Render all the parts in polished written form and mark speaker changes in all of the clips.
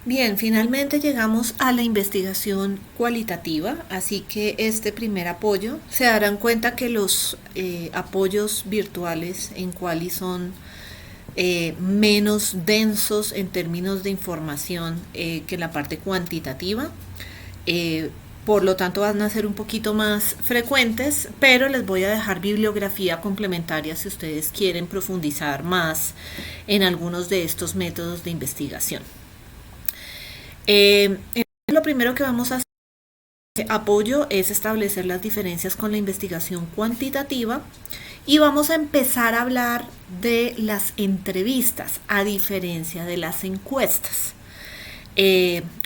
Speaker 1: Bien, finalmente llegamos a la investigación cualitativa, así que este primer apoyo, se darán cuenta que los apoyos virtuales en Quali son menos densos en términos de información que la parte cuantitativa. Eh, por lo tanto van a ser un poquito más frecuentes, pero les voy a dejar bibliografía complementaria si ustedes quieren profundizar más en algunos de estos métodos de investigación. Lo primero que vamos a hacer apoyo es establecer las diferencias con la investigación cuantitativa y vamos a empezar a hablar de las entrevistas a diferencia de las encuestas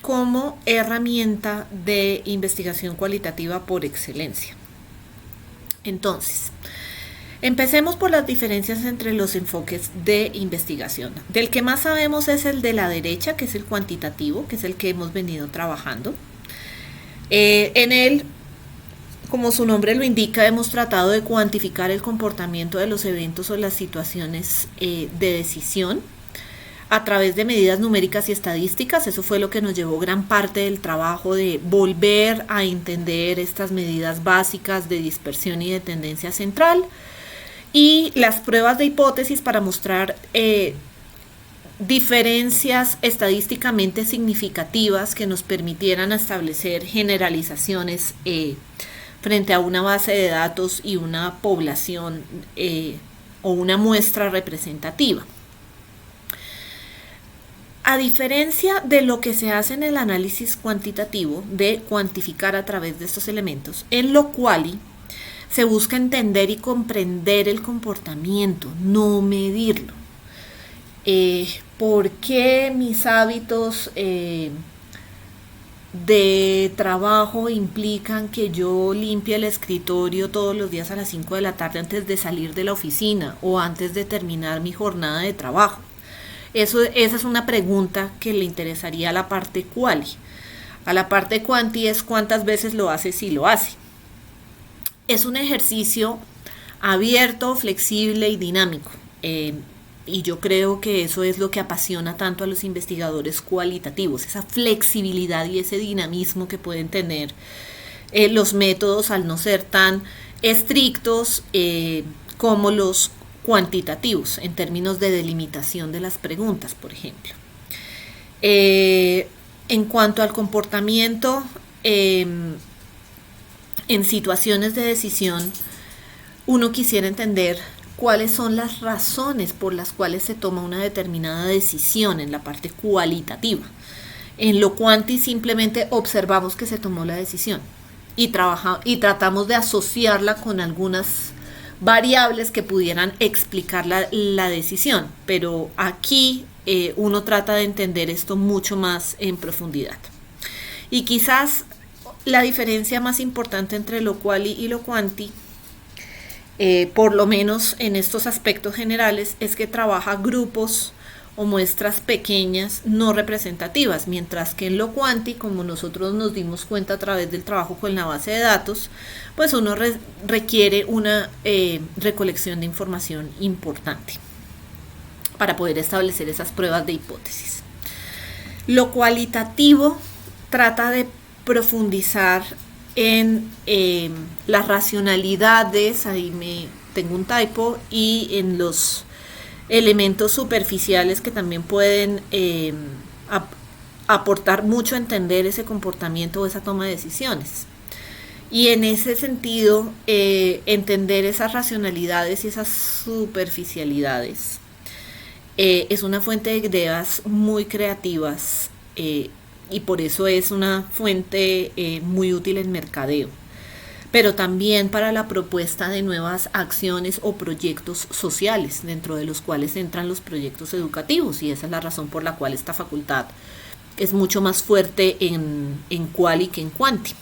Speaker 1: como herramienta de investigación cualitativa por excelencia. Entonces, empecemos por las diferencias entre los enfoques de investigación. Del que más sabemos es el de la derecha, que es el cuantitativo, que es el que hemos venido trabajando. En él, como su nombre lo indica, hemos tratado de cuantificar el comportamiento de los eventos o las situaciones de decisión a través de medidas numéricas y estadísticas. Eso fue lo que nos llevó gran parte del trabajo de volver a entender estas medidas básicas de dispersión y de tendencia central y las pruebas de hipótesis para mostrar diferencias estadísticamente significativas que nos permitieran establecer generalizaciones frente a una base de datos y una población o una muestra representativa. A diferencia de lo que se hace en el análisis cuantitativo, de cuantificar a través de estos elementos, en lo quali se busca entender y comprender el comportamiento, no medirlo. ¿Por qué mis hábitos de trabajo implican que yo limpie el escritorio todos los días a las 5 de la tarde antes de salir de la oficina o antes de terminar mi jornada de trabajo? Esa es una pregunta que le interesaría a la parte quali. A la parte quanti es cuántas veces lo hace si lo hace. Es un ejercicio abierto, flexible y dinámico. Y yo creo que eso es lo que apasiona tanto a los investigadores cualitativos, esa flexibilidad y ese dinamismo que pueden tener los métodos al no ser tan estrictos como los cuantitativos en términos de delimitación de las preguntas, por ejemplo. En cuanto al comportamiento en situaciones de decisión, uno quisiera entender cuáles son las razones por las cuales se toma una determinada decisión en la parte cualitativa. En lo cuanti simplemente observamos que se tomó la decisión y tratamos de asociarla con algunas variables que pudieran explicar la decisión, pero aquí uno trata de entender esto mucho más en profundidad. Y quizás la diferencia más importante entre lo quali y lo quanti, por lo menos en estos aspectos generales, es que trabaja grupos o muestras pequeñas no representativas, mientras que en lo quanti, como nosotros nos dimos cuenta a través del trabajo con la base de datos, pues uno requiere una recolección de información importante para poder establecer esas pruebas de hipótesis. Lo cualitativo trata de profundizar en las racionalidades, ahí tengo un typo, y en los elementos superficiales que también pueden aportar mucho a entender ese comportamiento o esa toma de decisiones. Y en ese sentido, entender esas racionalidades y esas superficialidades es una fuente de ideas muy creativas y por eso es una fuente muy útil en mercadeo, pero también para la propuesta de nuevas acciones o proyectos sociales, dentro de los cuales entran los proyectos educativos, y esa es la razón por la cual esta facultad es mucho más fuerte en quali que en quanti.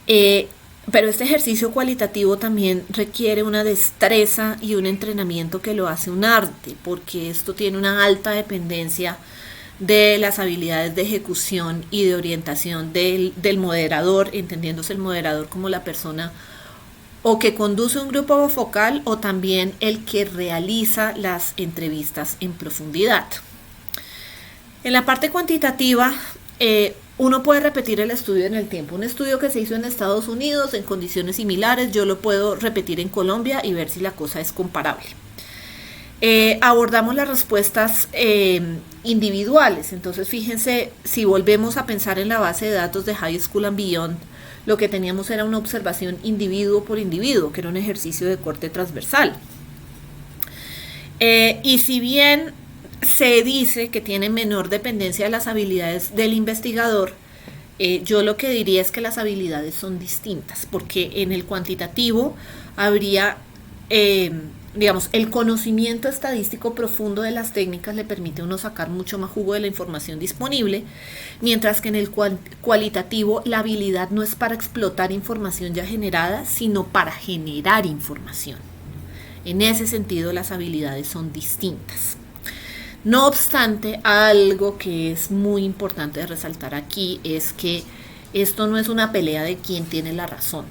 Speaker 1: Pero este ejercicio cualitativo también requiere una destreza y un entrenamiento que lo hace un arte, porque esto tiene una alta dependencia de las habilidades de ejecución y de orientación del moderador, entendiéndose el moderador como la persona o que conduce un grupo focal o también el que realiza las entrevistas en profundidad. En la parte cuantitativa, uno puede repetir el estudio en el tiempo. Un estudio que se hizo en Estados Unidos en condiciones similares, yo lo puedo repetir en Colombia y ver si la cosa es comparable. Abordamos las respuestas individuales. Entonces, fíjense, si volvemos a pensar en la base de datos de High School and Beyond, lo que teníamos era una observación individuo por individuo, que era un ejercicio de corte transversal. Y si bien se dice que tiene menor dependencia de las habilidades del investigador, yo lo que diría es que las habilidades son distintas, porque en el cuantitativo habría, digamos, el conocimiento estadístico profundo de las técnicas le permite a uno sacar mucho más jugo de la información disponible, mientras que en el cualitativo la habilidad no es para explotar información ya generada, sino para generar información. En ese sentido, las habilidades son distintas. No obstante, algo que es muy importante de resaltar aquí es que esto no es una pelea de quién tiene la razón.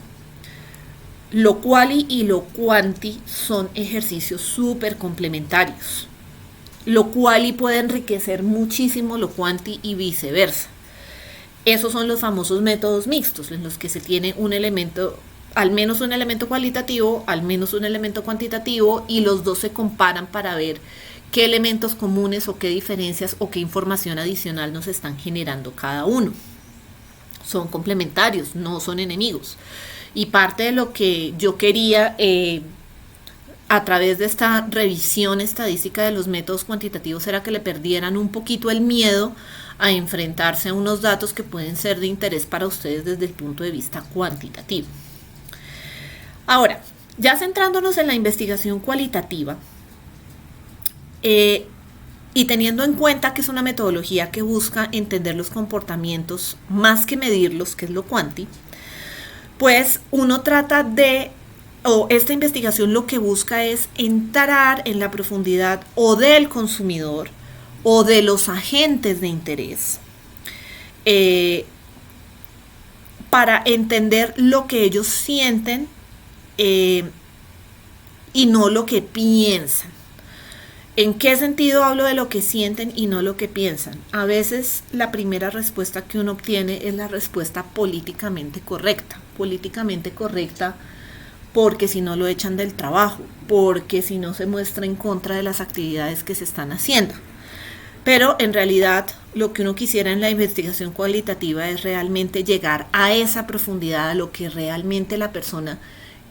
Speaker 1: Lo quali y lo quanti son ejercicios súper complementarios. Lo quali puede enriquecer muchísimo lo quanti y viceversa. Esos son los famosos métodos mixtos, en los que se tiene un elemento, al menos un elemento cualitativo, al menos un elemento cuantitativo, y los dos se comparan para ver qué elementos comunes o qué diferencias o qué información adicional nos están generando cada uno. Son complementarios, no son enemigos. Y parte de lo que yo quería a través de esta revisión estadística de los métodos cuantitativos era que le perdieran un poquito el miedo a enfrentarse a unos datos que pueden ser de interés para ustedes desde el punto de vista cuantitativo. Ahora, ya centrándonos en la investigación cualitativa, y teniendo en cuenta que es una metodología que busca entender los comportamientos más que medirlos, que es lo cuanti, pues uno trata de, o esta investigación lo que busca es entrar en la profundidad o del consumidor o de los agentes de interés, para entender lo que ellos sienten y no lo que piensan. ¿En qué sentido hablo de lo que sienten y no lo que piensan? A veces la primera respuesta que uno obtiene es la respuesta políticamente correcta. Políticamente correcta porque si no lo echan del trabajo, porque si no se muestra en contra de las actividades que se están haciendo. Pero en realidad lo que uno quisiera en la investigación cualitativa es realmente llegar a esa profundidad, a lo que realmente la persona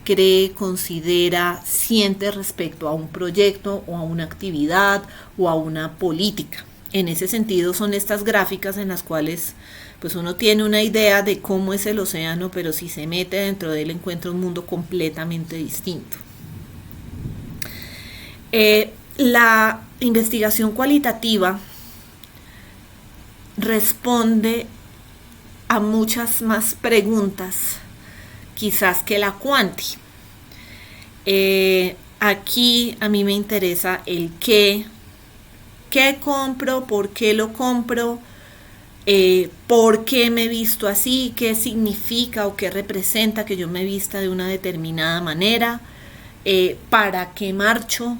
Speaker 1: cree, considera, siente respecto a un proyecto o a una actividad o a una política. En ese sentido son estas gráficas en las cuales pues uno tiene una idea de cómo es el océano, pero si se mete dentro de él encuentra un mundo completamente distinto. La investigación cualitativa responde a muchas más preguntas quizás que la cuanti. Aquí a mí me interesa el qué compro, por qué lo compro, por qué me visto así, qué significa o qué representa que yo me vista de una determinada manera, para qué marcho,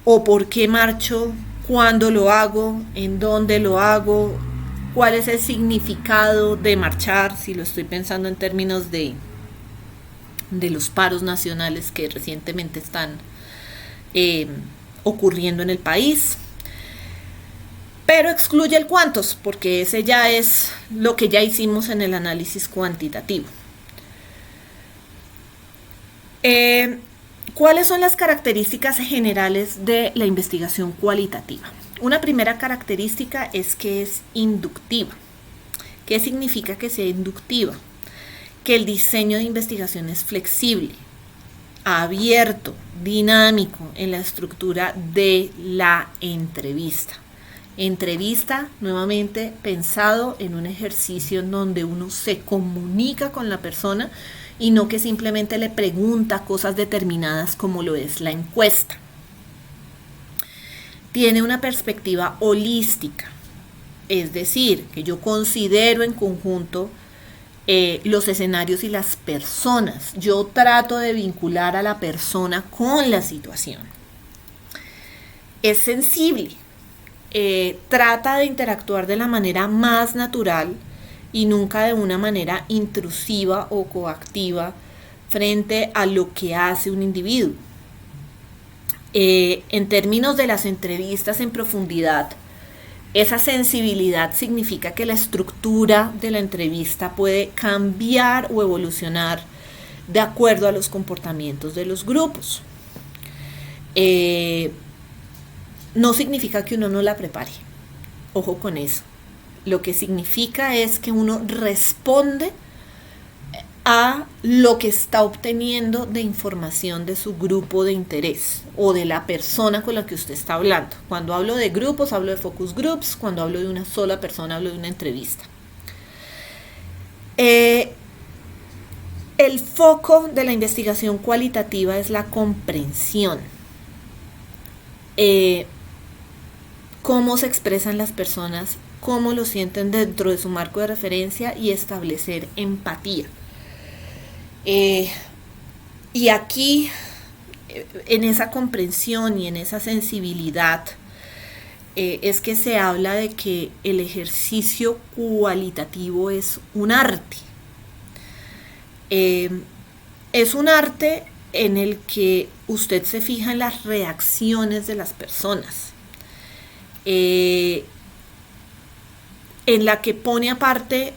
Speaker 1: o por qué marcho, cuándo lo hago, en dónde lo hago, cuál es el significado de marchar, si lo estoy pensando en términos de los paros nacionales que recientemente están ocurriendo en el país. Pero excluye el cuántos, porque ese ya es lo que ya hicimos en el análisis cuantitativo. ¿Cuáles son las características generales de la investigación cualitativa? Una primera característica es que es inductiva. ¿Qué significa que sea inductiva? Que el diseño de investigación es flexible, abierto, dinámico en la estructura de la entrevista. Entrevista, nuevamente, pensado en un ejercicio en donde uno se comunica con la persona y no que simplemente le pregunta cosas determinadas como lo es la encuesta. Tiene una perspectiva holística, es decir, que yo considero en conjunto los escenarios y las personas. Yo trato de vincular a la persona con la situación. Es sensible, trata de interactuar de la manera más natural y nunca de una manera intrusiva o coactiva frente a lo que hace un individuo. En términos de las entrevistas en profundidad, esa sensibilidad significa que la estructura de la entrevista puede cambiar o evolucionar de acuerdo a los comportamientos de los grupos. No significa que uno no la prepare, ojo con eso. Lo que significa es que uno responde a lo que está obteniendo de información de su grupo de interés o de la persona con la que usted está hablando. Cuando hablo de grupos, hablo de focus groups. Cuando hablo de una sola persona, hablo de una entrevista. El foco de la investigación cualitativa es la comprensión. Cómo se expresan las personas, cómo lo sienten dentro de su marco de referencia y establecer empatía. Y aquí, en esa comprensión y en esa sensibilidad, es que se habla de que el ejercicio cualitativo es un arte. Es un arte en el que usted se fija en las reacciones de las personas, en la que pone aparte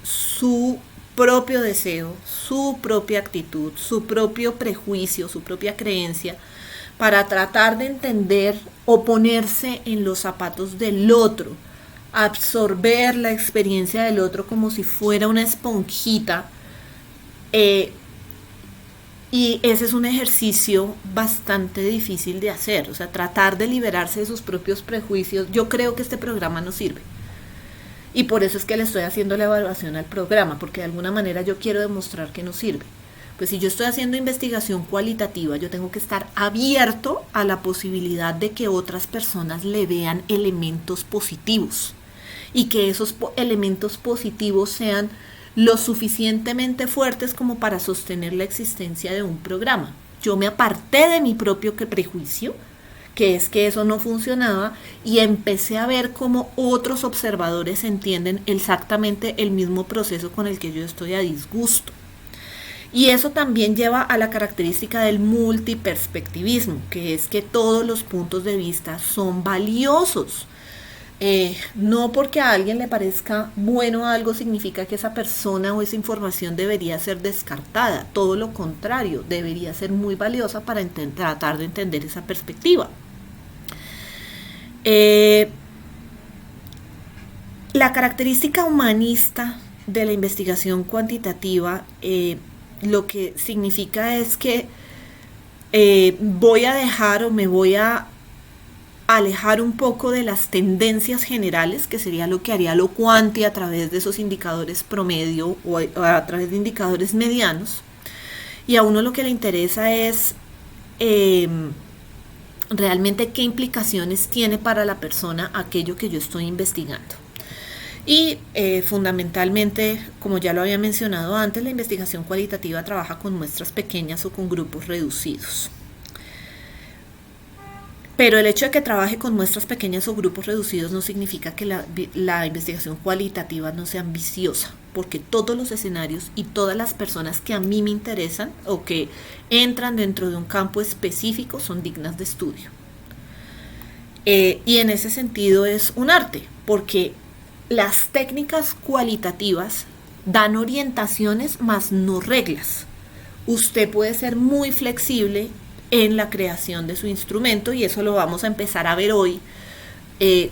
Speaker 1: su propio deseo, su propia actitud, su propio prejuicio, su propia creencia, para tratar de entender o ponerse en los zapatos del otro, absorber la experiencia del otro como si fuera una esponjita. Y ese es un ejercicio bastante difícil de hacer, o sea, tratar de liberarse de sus propios prejuicios. Yo creo que este programa no sirve. Y por eso es que le estoy haciendo la evaluación al programa, porque de alguna manera yo quiero demostrar que no sirve. Pues si yo estoy haciendo investigación cualitativa, yo tengo que estar abierto a la posibilidad de que otras personas le vean elementos positivos y que esos elementos positivos sean lo suficientemente fuertes como para sostener la existencia de un programa. Yo me aparté de mi propio prejuicio, que es que eso no funcionaba, y empecé a ver cómo otros observadores entienden exactamente el mismo proceso con el que yo estoy a disgusto. Y eso también lleva a la característica del multiperspectivismo, que es que todos los puntos de vista son valiosos. No porque a alguien le parezca bueno algo significa que esa persona o esa información debería ser descartada. Todo lo contrario, debería ser muy valiosa para tratar de entender esa perspectiva. La característica humanista de la investigación cuantitativa lo que significa es que voy a dejar o me voy a alejar un poco de las tendencias generales, que sería lo que haría lo cuanti a través de esos indicadores promedio o a través de indicadores medianos, y a uno lo que le interesa es realmente qué implicaciones tiene para la persona aquello que yo estoy investigando. Y fundamentalmente, como ya lo había mencionado antes, la investigación cualitativa trabaja con muestras pequeñas o con grupos reducidos. Pero el hecho de que trabaje con muestras pequeñas o grupos reducidos no significa que la investigación cualitativa no sea ambiciosa, porque todos los escenarios y todas las personas que a mí me interesan o que entran dentro de un campo específico son dignas de estudio. Y en ese sentido es un arte, porque las técnicas cualitativas dan orientaciones más no reglas. Usted puede ser muy flexible en la creación de su instrumento, y eso lo vamos a empezar a ver hoy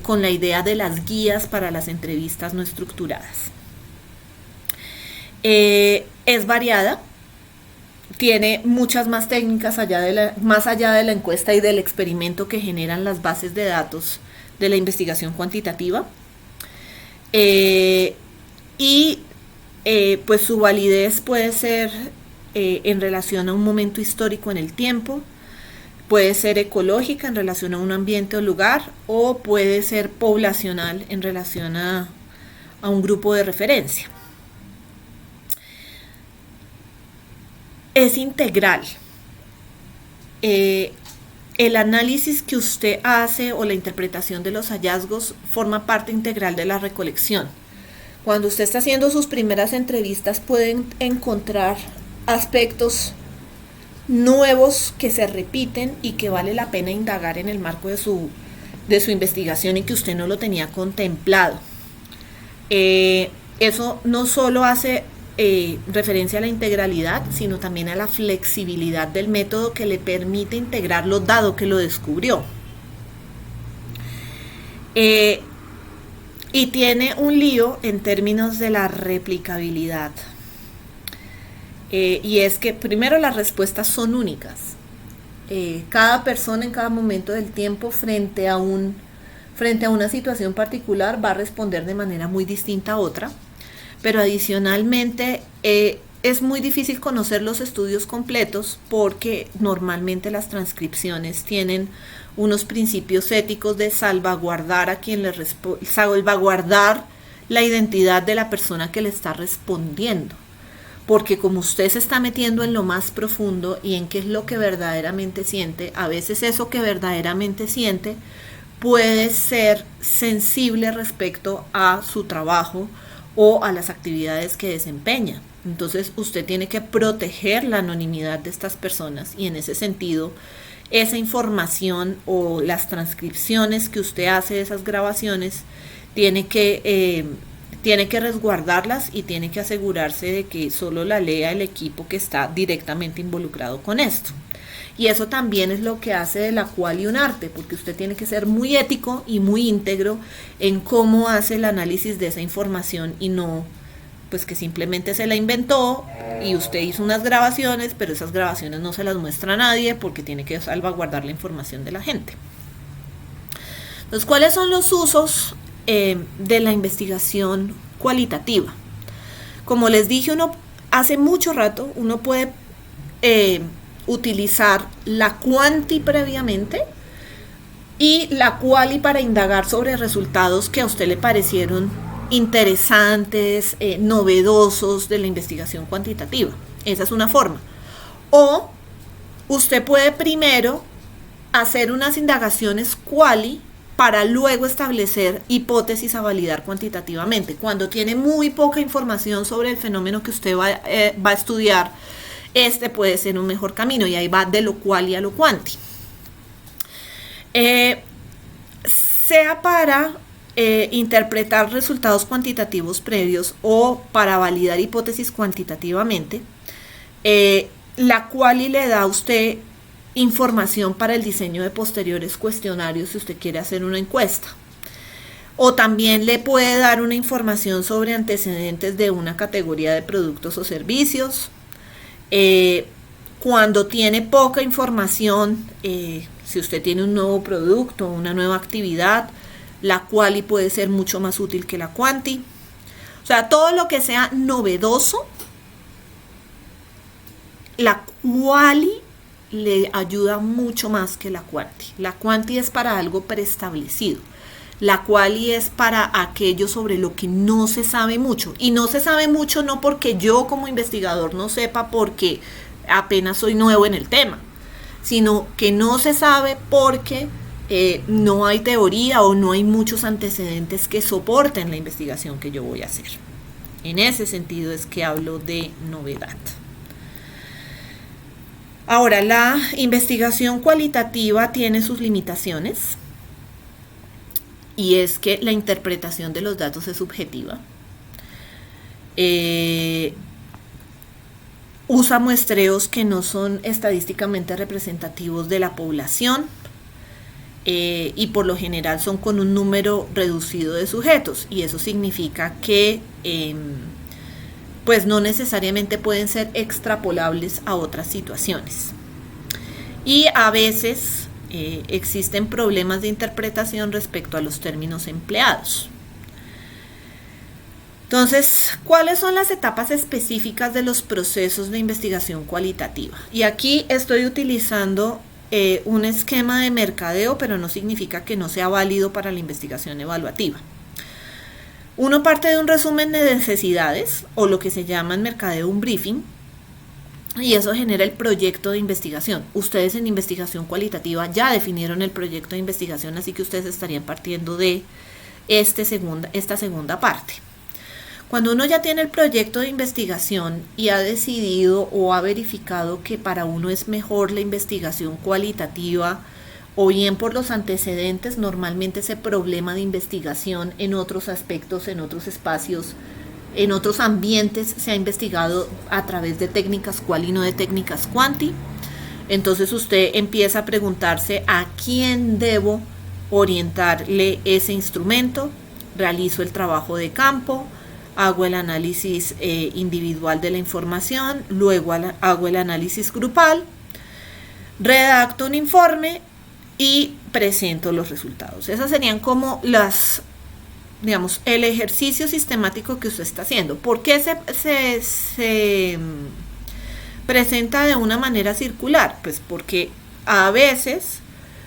Speaker 1: con la idea de las guías para las entrevistas no estructuradas. Es variada, tiene muchas más técnicas más allá de la encuesta y del experimento que generan las bases de datos de la investigación cuantitativa. Pues su validez puede ser en relación a un momento histórico en el tiempo, puede ser ecológica en relación a un ambiente o lugar, o puede ser poblacional en relación a un grupo de referencia. Es integral. el análisis que usted hace o la interpretación de los hallazgos forma parte integral de la recolección. Cuando usted está haciendo sus primeras entrevistas pueden encontrar aspectos nuevos que se repiten y que vale la pena indagar en el marco de su investigación y que usted no lo tenía contemplado. Eso no solo hace referencia a la integralidad, sino también a la flexibilidad del método que le permite integrarlo dado que lo descubrió. Y tiene un lío en términos de la replicabilidad. Y es que primero las respuestas son únicas. Cada persona en cada momento del tiempo frente a una situación particular va a responder de manera muy distinta a otra. Pero adicionalmente es muy difícil conocer los estudios completos porque normalmente las transcripciones tienen unos principios éticos de salvaguardar a quien salvaguardar la identidad de la persona que le está respondiendo. Porque como usted se está metiendo en lo más profundo y en qué es lo que verdaderamente siente, a veces eso que verdaderamente siente puede ser sensible respecto a su trabajo o a las actividades que desempeña. Entonces usted tiene que proteger la anonimidad de estas personas y en ese sentido esa información o las transcripciones que usted hace de esas grabaciones tiene que resguardarlas y tiene que asegurarse de que solo la lea el equipo que está directamente involucrado con esto. Y eso también es lo que hace de la quali un arte, porque usted tiene que ser muy ético y muy íntegro en cómo hace el análisis de esa información y no pues que simplemente se la inventó y usted hizo unas grabaciones, pero esas grabaciones no se las muestra a nadie porque tiene que salvaguardar la información de la gente. Entonces, ¿cuáles son los usos de la investigación cualitativa? Como les dije, hace mucho rato uno puede utilizar la quanti previamente y la quali para indagar sobre resultados que a usted le parecieron interesantes, novedosos de la investigación cuantitativa. Esa es una forma. O usted puede primero hacer unas indagaciones quali para luego establecer hipótesis a validar cuantitativamente. Cuando tiene muy poca información sobre el fenómeno que usted va a estudiar, este puede ser un mejor camino y ahí va de lo quali a lo quanti. Sea para interpretar resultados cuantitativos previos o para validar hipótesis cuantitativamente, la quali le da a usted información para el diseño de posteriores cuestionarios si usted quiere hacer una encuesta. O también le puede dar una información sobre antecedentes de una categoría de productos o servicios. Cuando tiene poca información, si usted tiene un nuevo producto, una nueva actividad, la quali puede ser mucho más útil que la quanti. O sea, todo lo que sea novedoso, la quali le ayuda mucho más que la quanti. La quanti es para algo preestablecido. La quali es para aquello sobre lo que no se sabe mucho. Y no se sabe mucho no porque yo como investigador no sepa porque apenas soy nuevo en el tema, sino que no se sabe porque no hay teoría o no hay muchos antecedentes que soporten la investigación que yo voy a hacer. En ese sentido es que hablo de novedad. Ahora, la investigación cualitativa tiene sus limitaciones y es que la interpretación de los datos es subjetiva. Usa muestreos que no son estadísticamente representativos de la población y por lo general son con un número reducido de sujetos y eso significa que pues no necesariamente pueden ser extrapolables a otras situaciones. Y a veces existen problemas de interpretación respecto a los términos empleados. Entonces, ¿cuáles son las etapas específicas de los procesos de investigación cualitativa? Y aquí estoy utilizando un esquema de mercadeo, pero no significa que no sea válido para la investigación evaluativa. Uno parte de un resumen de necesidades, o lo que se llama en mercadeo un briefing, y eso genera el proyecto de investigación. Ustedes en investigación cualitativa ya definieron el proyecto de investigación, así que ustedes estarían partiendo de esta segunda parte. Cuando uno ya tiene el proyecto de investigación y ha decidido o ha verificado que para uno es mejor la investigación cualitativa, o bien por los antecedentes, normalmente ese problema de investigación en otros aspectos, en otros espacios, en otros ambientes se ha investigado a través de técnicas cual y no de técnicas cuanti. Entonces usted empieza a preguntarse a quién debo orientarle ese instrumento, realizo el trabajo de campo, hago el análisis individual de la información, luego hago el análisis grupal, redacto un informe y presento los resultados. Esas serían como digamos, el ejercicio sistemático que usted está haciendo. ¿Por qué se presenta de una manera circular? Pues porque a veces,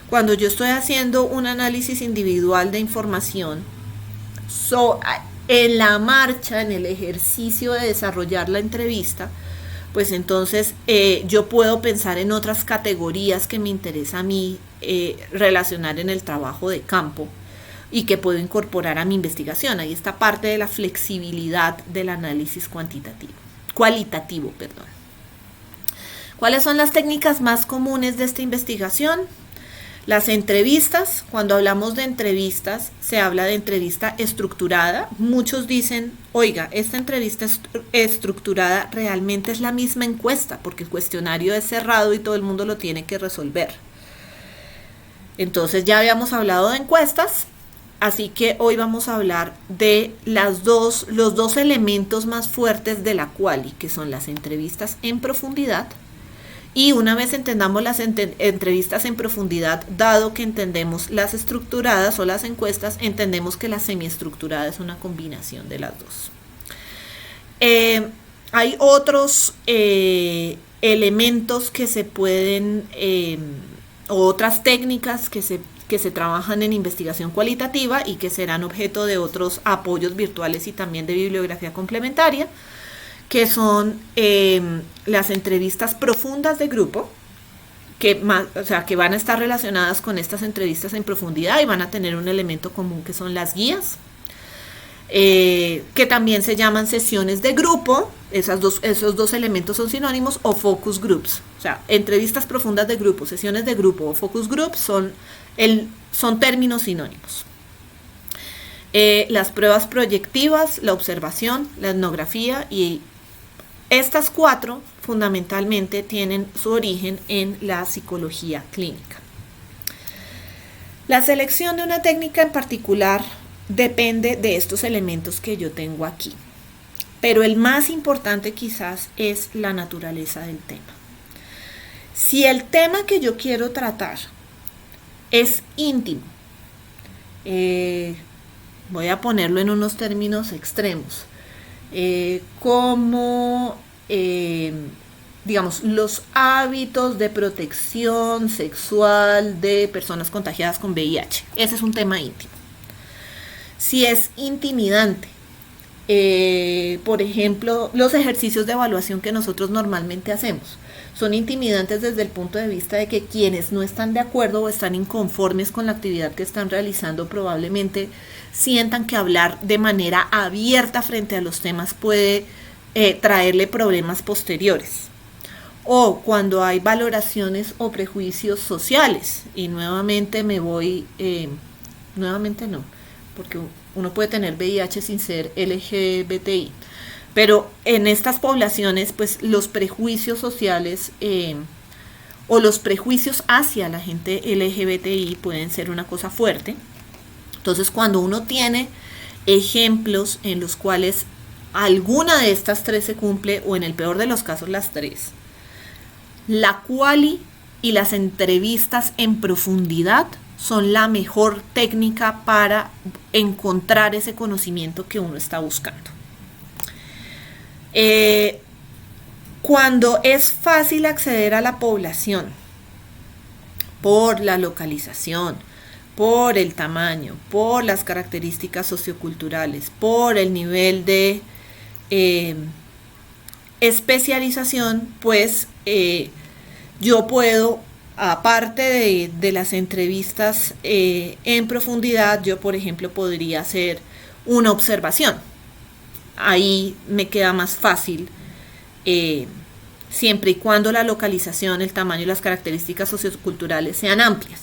Speaker 1: cuando yo estoy haciendo un análisis individual de información, en la marcha, en el ejercicio de desarrollar la entrevista, pues entonces yo puedo pensar en otras categorías que me interesa a mí relacionar en el trabajo de campo y que puedo incorporar a mi investigación. Ahí está parte de la flexibilidad del análisis cualitativo. ¿Cuáles son las técnicas más comunes de esta investigación? Las entrevistas. Cuando hablamos de entrevistas, se habla de entrevista estructurada. Muchos dicen, oiga, esta entrevista estructurada realmente es la misma encuesta, porque el cuestionario es cerrado y todo el mundo lo tiene que resolver. Entonces ya habíamos hablado de encuestas, así que hoy vamos a hablar de los dos elementos más fuertes de la quali, que son las entrevistas en profundidad. Y una vez entendamos las entrevistas en profundidad, dado que entendemos las estructuradas o las encuestas, entendemos que la semiestructurada es una combinación de las dos. Hay otros elementos que se pueden, o otras técnicas que se trabajan en investigación cualitativa y que serán objeto de otros apoyos virtuales y también de bibliografía complementaria, que son las entrevistas profundas de grupo, que van a estar relacionadas con estas entrevistas en profundidad y van a tener un elemento común que son las guías, que también se llaman sesiones de grupo. Esos dos elementos son sinónimos, o focus groups. O sea, entrevistas profundas de grupo, sesiones de grupo o focus groups son términos sinónimos. Las pruebas proyectivas, la observación, la etnografía, y estas cuatro fundamentalmente tienen su origen en la psicología clínica. La selección de una técnica en particular depende de estos elementos que yo tengo aquí, pero el más importante quizás es la naturaleza del tema. Si el tema que yo quiero tratar es íntimo, voy a ponerlo en unos términos extremos, como digamos, los hábitos de protección sexual de personas contagiadas con VIH. Ese es un tema íntimo. Si es intimidante, por ejemplo, los ejercicios de evaluación que nosotros normalmente hacemos son intimidantes desde el punto de vista de que quienes no están de acuerdo o están inconformes con la actividad que están realizando probablemente sientan que hablar de manera abierta frente a los temas puede traerle problemas posteriores. O cuando hay valoraciones o prejuicios sociales, y nuevamente nuevamente no, porque uno puede tener VIH sin ser LGBTI, pero en estas poblaciones pues los prejuicios sociales o los prejuicios hacia la gente LGBTI pueden ser una cosa fuerte. Entonces, cuando uno tiene ejemplos en los cuales alguna de estas tres se cumple, o en el peor de los casos las tres, la quali y las entrevistas en profundidad son la mejor técnica para encontrar ese conocimiento que uno está buscando. Cuando es fácil acceder a la población por la localización, por el tamaño, por las características socioculturales, por el nivel de especialización, pues yo puedo, aparte de las entrevistas en profundidad, yo por ejemplo podría hacer una observación. Ahí me queda más fácil, siempre y cuando la localización, el tamaño y las características socioculturales sean amplias.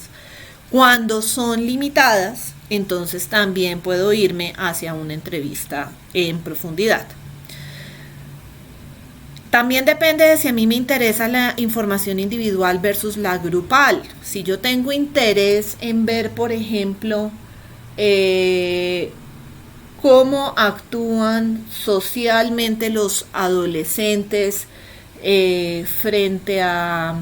Speaker 1: Cuando son limitadas, entonces también puedo irme hacia una entrevista en profundidad. También depende de si a mí me interesa la información individual versus la grupal. Si yo tengo interés en ver, por ejemplo, cómo actúan socialmente los adolescentes frente a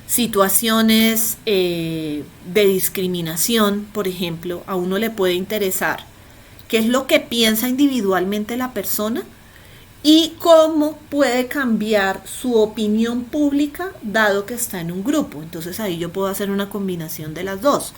Speaker 1: situaciones de discriminación, por ejemplo, a uno le puede interesar qué es lo que piensa individualmente la persona y cómo puede cambiar su opinión pública dado que está en un grupo. Entonces ahí yo puedo hacer una combinación de las dos.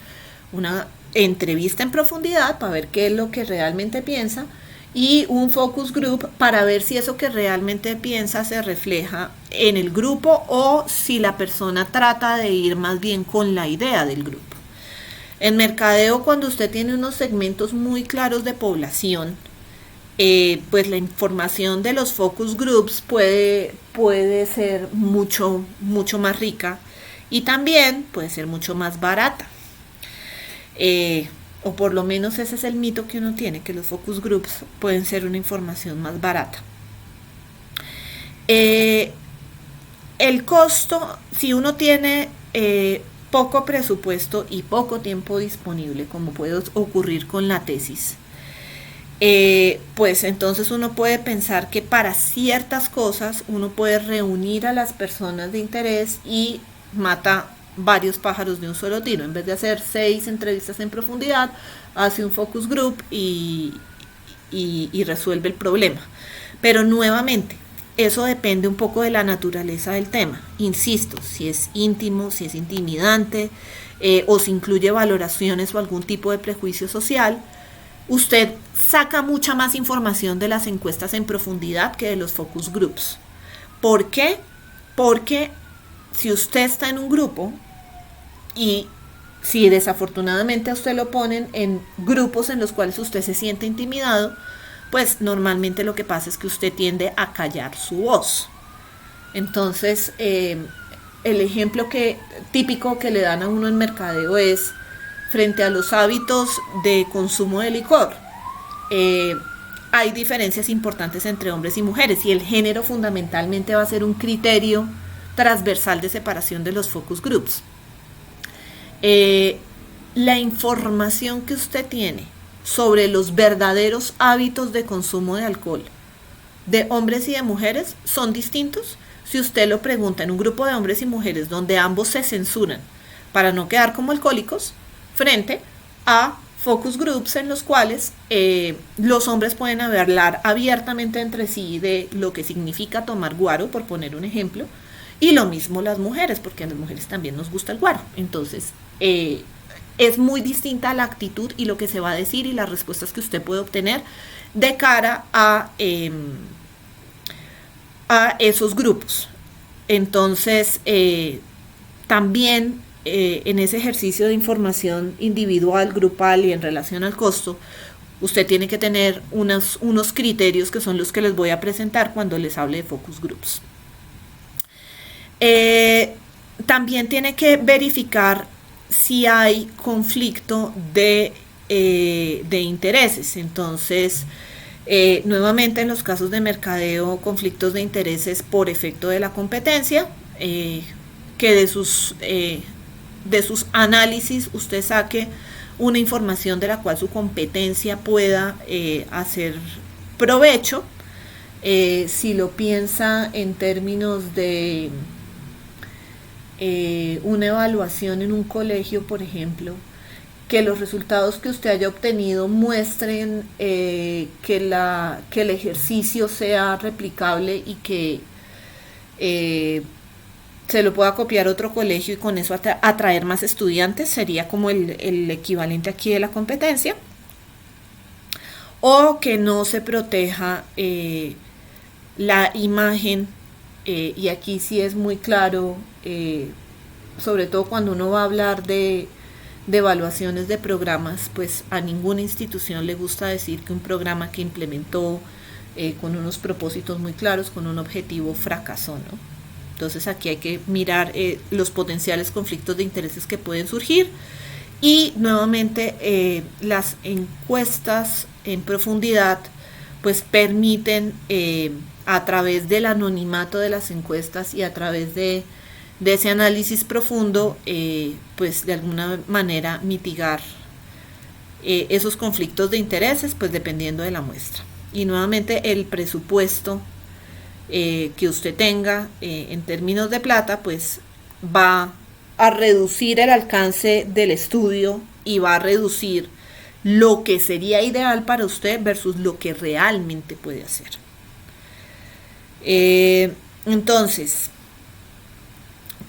Speaker 1: Una entrevista en profundidad para ver qué es lo que realmente piensa y un focus group para ver si eso que realmente piensa se refleja en el grupo o si la persona trata de ir más bien con la idea del grupo. En mercadeo, cuando usted tiene unos segmentos muy claros de población, pues la información de los focus groups puede ser mucho más rica y también puede ser mucho más barata. O por lo menos ese es el mito que uno tiene, que los focus groups pueden ser una información más barata. El costo, si uno tiene poco presupuesto y poco tiempo disponible, como puede ocurrir con la tesis, pues entonces uno puede pensar que para ciertas cosas uno puede reunir a las personas de interés y mata varios pájaros de un solo tiro. En vez de hacer 6 entrevistas en profundidad, hace un focus group y resuelve el problema. Pero nuevamente, eso depende un poco de la naturaleza del tema. Insisto, si es íntimo, si es intimidante, o si incluye valoraciones o algún tipo de prejuicio social, usted saca mucha más información de las encuestas en profundidad que de los focus groups. ¿Por qué? Porque si usted está en un grupo y si desafortunadamente a usted lo ponen en grupos en los cuales usted se siente intimidado, pues normalmente lo que pasa es que usted tiende a callar su voz. Entonces, el ejemplo típico que le dan a uno en mercadeo es frente a los hábitos de consumo de licor. Hay diferencias importantes entre hombres y mujeres y el género fundamentalmente va a ser un criterio transversal de separación de los focus groups. La información que usted tiene sobre los verdaderos hábitos de consumo de alcohol de hombres y de mujeres son distintos si usted lo pregunta en un grupo de hombres y mujeres donde ambos se censuran para no quedar como alcohólicos, frente a focus groups en los cuales los hombres pueden hablar abiertamente entre sí de lo que significa tomar guaro, por poner un ejemplo, y lo mismo las mujeres, porque a las mujeres también nos gusta el guaro. Entonces, es muy distinta la actitud y lo que se va a decir y las respuestas que usted puede obtener de cara a esos grupos. Entonces, también en ese ejercicio de información individual, grupal y en relación al costo, usted tiene que tener unos criterios que son los que les voy a presentar cuando les hable de focus groups. También tiene que verificar si hay conflicto de intereses. Entonces, nuevamente en los casos de mercadeo, conflictos de intereses por efecto de la competencia, que de sus análisis usted saque una información de la cual su competencia pueda hacer provecho. Si lo piensa en términos de una evaluación en un colegio, por ejemplo, que los resultados que usted haya obtenido muestren que el ejercicio sea replicable y que se lo pueda copiar otro colegio y con eso atraer más estudiantes, sería como el equivalente aquí de la competencia. O que no se proteja la imagen, y aquí sí es muy claro, sobre todo cuando uno va a hablar de evaluaciones de programas, pues a ninguna institución le gusta decir que un programa que implementó con unos propósitos muy claros, con un objetivo, fracasó, ¿no? Entonces aquí hay que mirar los potenciales conflictos de intereses que pueden surgir y nuevamente las encuestas en profundidad pues permiten a través del anonimato de las encuestas y a través de ese análisis profundo pues de alguna manera mitigar esos conflictos de intereses pues dependiendo de la muestra. Y nuevamente el presupuesto que usted tenga en términos de plata pues va a reducir el alcance del estudio y va a reducir lo que sería ideal para usted versus lo que realmente puede hacer. Entonces,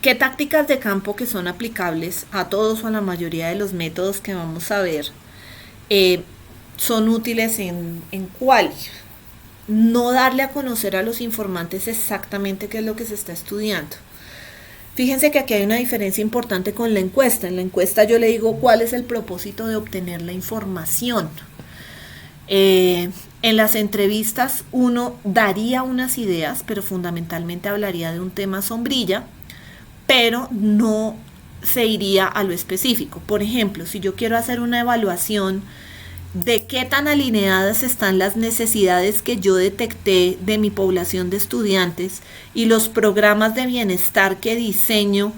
Speaker 1: ¿qué tácticas de campo que son aplicables a todos o a la mayoría de los métodos que vamos a ver son útiles en cuál? No darle a conocer a los informantes exactamente qué es lo que se está estudiando. Fíjense que aquí hay una diferencia importante con la encuesta. En la encuesta yo le digo cuál es el propósito de obtener la información. En las entrevistas uno daría unas ideas, pero fundamentalmente hablaría de un tema sombrilla, pero no se iría a lo específico. Por ejemplo, si yo quiero hacer una evaluación de qué tan alineadas están las necesidades que yo detecté de mi población de estudiantes y los programas de bienestar que diseño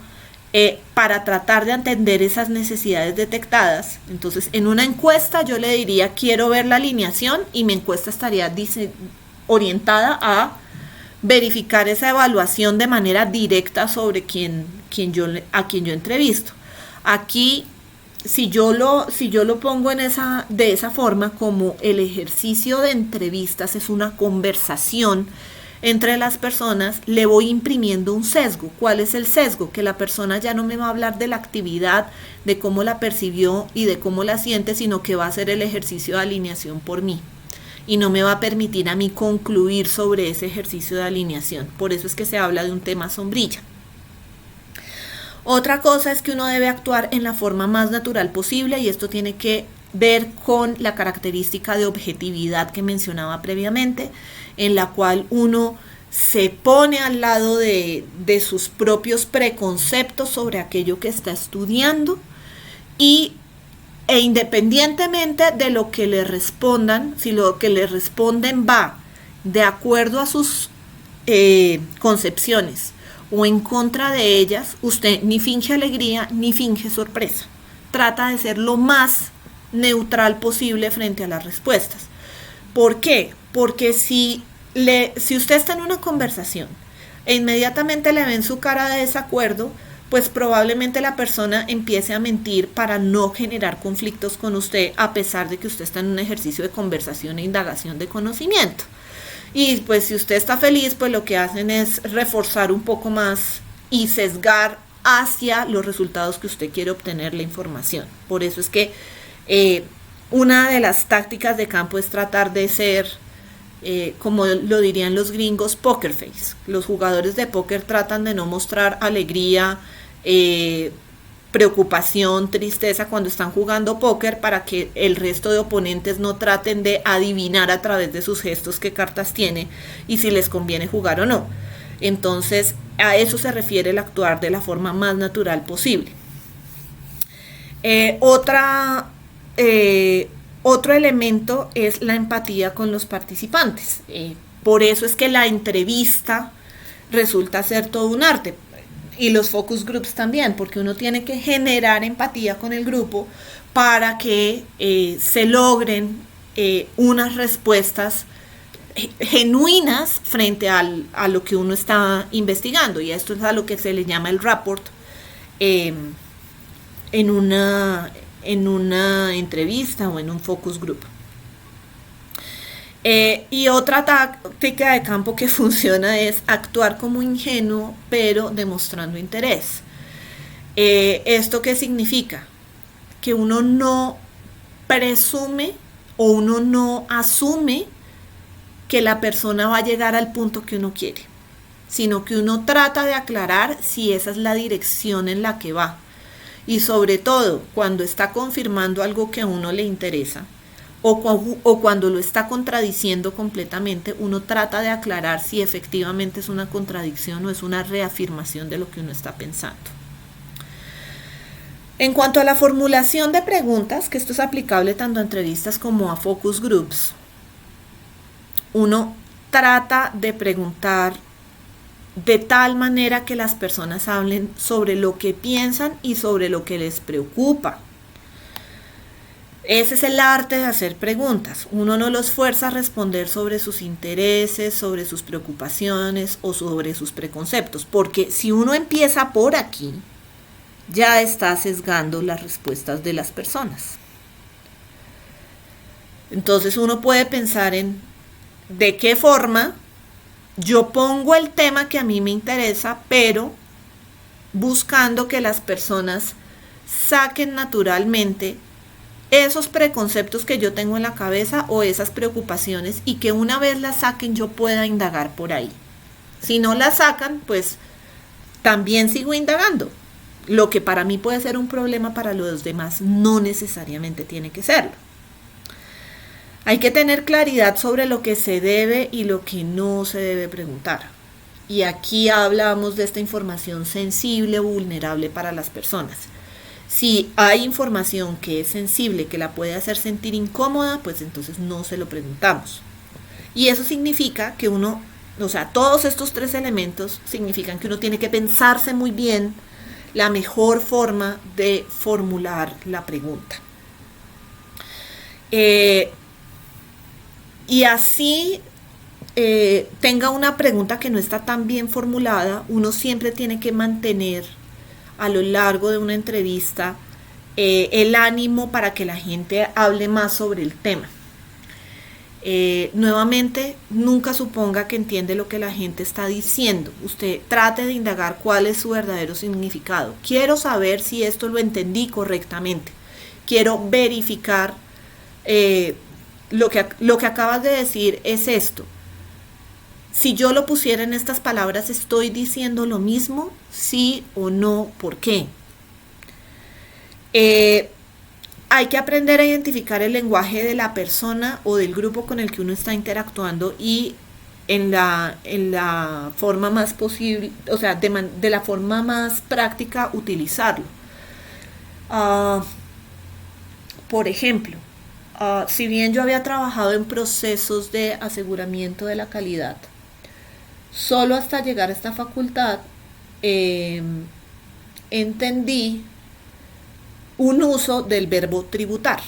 Speaker 1: para tratar de atender esas necesidades detectadas. Entonces, en una encuesta yo le diría, quiero ver la alineación y mi encuesta estaría orientada a verificar esa evaluación de manera directa sobre a quien yo entrevisto. Aquí si yo lo pongo de esa forma, como el ejercicio de entrevistas es una conversación entre las personas, le voy imprimiendo un sesgo. ¿Cuál es el sesgo? Que la persona ya no me va a hablar de la actividad, de cómo la percibió y de cómo la siente, sino que va a hacer el ejercicio de alineación por mí. Y no me va a permitir a mí concluir sobre ese ejercicio de alineación. Por eso es que se habla de un tema sombrilla. Otra cosa es que uno debe actuar en la forma más natural posible y esto tiene que ver con la característica de objetividad que mencionaba previamente, en la cual uno se pone al lado de sus propios preconceptos sobre aquello que está estudiando e independientemente de lo que le respondan, si lo que le responden va de acuerdo a sus concepciones o en contra de ellas, usted ni finge alegría ni finge sorpresa. Trata de ser lo más neutral posible frente a las respuestas. ¿Por qué? Porque si usted está en una conversación e inmediatamente le ven su cara de desacuerdo, pues probablemente la persona empiece a mentir para no generar conflictos con usted, a pesar de que usted está en un ejercicio de conversación e indagación de conocimiento. Y pues si usted está feliz, pues lo que hacen es reforzar un poco más y sesgar hacia los resultados que usted quiere obtener la información. Por eso es que una de las tácticas de campo es tratar de ser, como lo dirían los gringos, poker face. Los jugadores de póker tratan de no mostrar alegría, preocupación, tristeza cuando están jugando póker, para que el resto de oponentes no traten de adivinar a través de sus gestos qué cartas tiene y si les conviene jugar o no. Entonces, a eso se refiere el actuar de la forma más natural posible. Otro elemento es la empatía con los participantes. Por eso es que la entrevista resulta ser todo un arte. Y los focus groups también, porque uno tiene que generar empatía con el grupo para que se logren unas respuestas genuinas frente a lo que uno está investigando. Y esto es a lo que se le llama el rapport en una entrevista o en un focus group. Y otra táctica de campo que funciona es actuar como ingenuo, pero demostrando interés. ¿Esto qué significa? Que uno no presume o uno no asume que la persona va a llegar al punto que uno quiere, sino que uno trata de aclarar si esa es la dirección en la que va. Y sobre todo, cuando está confirmando algo que a uno le interesa, o cuando lo está contradiciendo completamente, uno trata de aclarar si efectivamente es una contradicción o es una reafirmación de lo que uno está pensando. En cuanto a la formulación de preguntas, que esto es aplicable tanto a entrevistas como a focus groups, uno trata de preguntar de tal manera que las personas hablen sobre lo que piensan y sobre lo que les preocupa. Ese es el arte de hacer preguntas. Uno no los fuerza a responder sobre sus intereses, sobre sus preocupaciones o sobre sus preconceptos, porque si uno empieza por aquí, ya está sesgando las respuestas de las personas. Entonces uno puede pensar en de qué forma yo pongo el tema que a mí me interesa, pero buscando que las personas saquen naturalmente esos preconceptos que yo tengo en la cabeza o esas preocupaciones, y que una vez las saquen yo pueda indagar por ahí. Si no las sacan, pues también sigo indagando. Lo que para mí puede ser un problema, para los demás no necesariamente tiene que serlo. Hay que tener claridad sobre lo que se debe y lo que no se debe preguntar. Y aquí hablamos de esta información sensible o vulnerable para las personas. Si hay información que es sensible, que la puede hacer sentir incómoda, pues entonces no se lo preguntamos. Y eso significa que uno, todos estos tres elementos significan que uno tiene que pensarse muy bien la mejor forma de formular la pregunta. Y así tenga una pregunta que no está tan bien formulada, uno siempre tiene que mantener a lo largo de una entrevista el ánimo para que la gente hable más sobre el tema. Nuevamente, nunca suponga que entiende lo que la gente está diciendo. Usted trate de indagar cuál es su verdadero significado. Quiero saber si esto lo entendí correctamente. Quiero verificar lo que acabas de decir es esto. Si yo lo pusiera en estas palabras, ¿estoy diciendo lo mismo? ¿Sí o no? ¿Por qué? Hay que aprender a identificar el lenguaje de la persona o del grupo con el que uno está interactuando, y en la forma más posible, de la forma más práctica, utilizarlo. Por ejemplo, si bien yo había trabajado en procesos de aseguramiento de la calidad, solo hasta llegar a esta facultad entendí un uso del verbo tributar.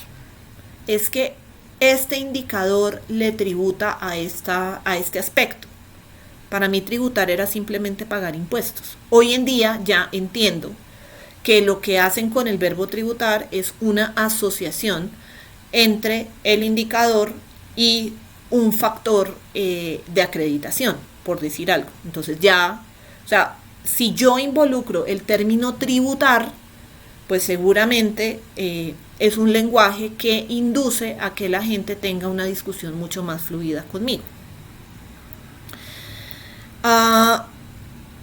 Speaker 1: Es que este indicador le tributa a este aspecto. Para mí tributar era simplemente pagar impuestos. Hoy en día ya entiendo que lo que hacen con el verbo tributar es una asociación entre el indicador y un factor de acreditación, por decir algo. Entonces si yo involucro el término tributar, pues seguramente es un lenguaje que induce a que la gente tenga una discusión mucho más fluida conmigo.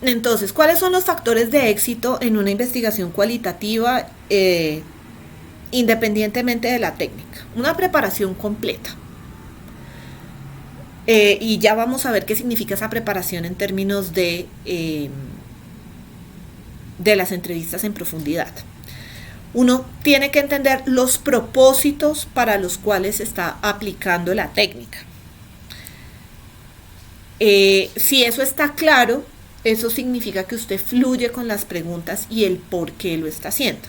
Speaker 1: Entonces, ¿cuáles son los factores de éxito en una investigación cualitativa independientemente de la técnica? Una preparación completa. Y ya vamos a ver qué significa esa preparación en términos de las entrevistas en profundidad. Uno tiene que entender los propósitos para los cuales se está aplicando la técnica. Si eso está claro, eso significa que usted fluye con las preguntas y el por qué lo está haciendo.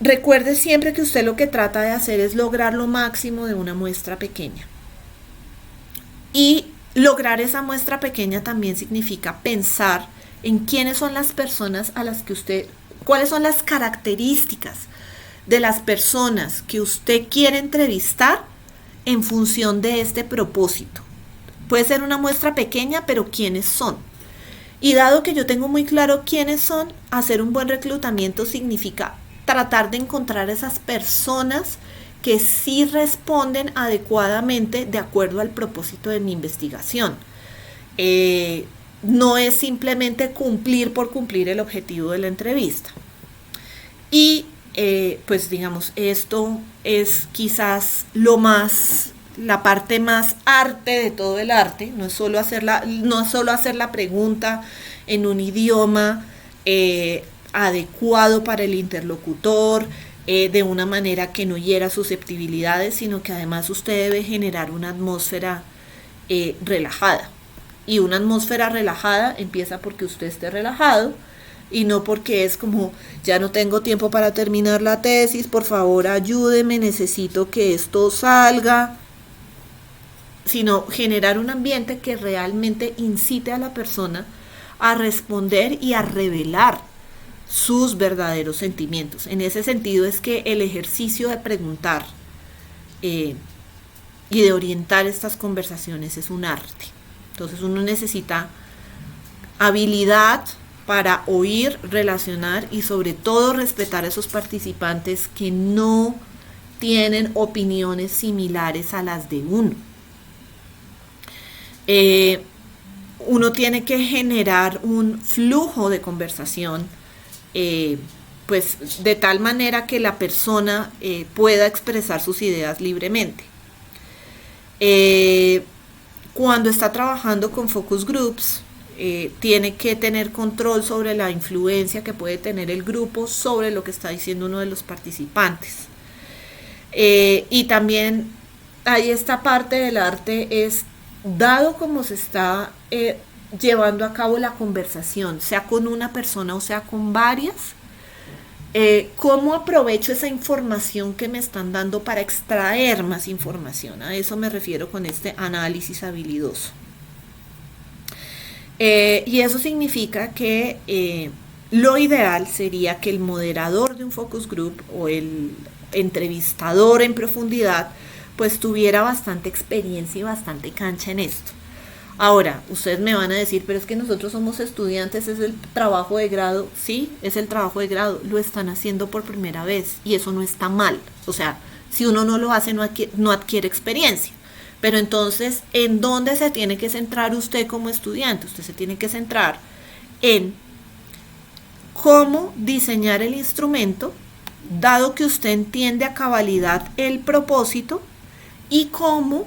Speaker 1: Recuerde siempre que usted lo que trata de hacer es lograr lo máximo de una muestra pequeña. Y lograr esa muestra pequeña también significa pensar en quiénes son las personas a las que cuáles son las características de las personas que usted quiere entrevistar en función de este propósito. Puede ser una muestra pequeña, pero ¿quiénes son? Y dado que yo tengo muy claro quiénes son, hacer un buen reclutamiento significa tratar de encontrar esas personas que sí responden adecuadamente de acuerdo al propósito de mi investigación. No es simplemente cumplir por cumplir el objetivo de la entrevista. Y pues digamos, esto es quizás la parte más arte de todo el arte. No es solo hacer la pregunta en un idioma adecuado para el interlocutor, de una manera que no hiera susceptibilidades, sino que además usted debe generar una atmósfera relajada. Y una atmósfera relajada empieza porque usted esté relajado y no porque es como, ya no tengo tiempo para terminar la tesis, por favor ayúdeme, necesito que esto salga, sino generar un ambiente que realmente incite a la persona a responder y a revelar sus verdaderos sentimientos. En ese sentido es que el ejercicio de preguntar y de orientar estas conversaciones es un arte. Entonces uno necesita habilidad para oír, relacionar y sobre todo respetar a esos participantes que no tienen opiniones similares a las de uno. Uno tiene que generar un flujo de conversación, pues de tal manera que la persona pueda expresar sus ideas libremente. Cuando está trabajando con focus groups, tiene que tener control sobre la influencia que puede tener el grupo sobre lo que está diciendo uno de los participantes. Y también hay esta parte del arte, es dado como se está llevando a cabo la conversación, sea con una persona o sea con varias, ¿cómo aprovecho esa información que me están dando para extraer más información? A eso me refiero con este análisis habilidoso. Y eso significa que lo ideal sería que el moderador de un focus group o el entrevistador en profundidad pues tuviera bastante experiencia y bastante cancha en esto. Ahora, ustedes me van a decir, pero es que nosotros somos estudiantes, es el trabajo de grado. Sí, es el trabajo de grado, lo están haciendo por primera vez y eso no está mal. O sea, si uno no lo hace, no adquiere experiencia. Pero entonces, ¿en dónde se tiene que centrar usted como estudiante? Usted se tiene que centrar en cómo diseñar el instrumento, dado que usted entiende a cabalidad el propósito y cómo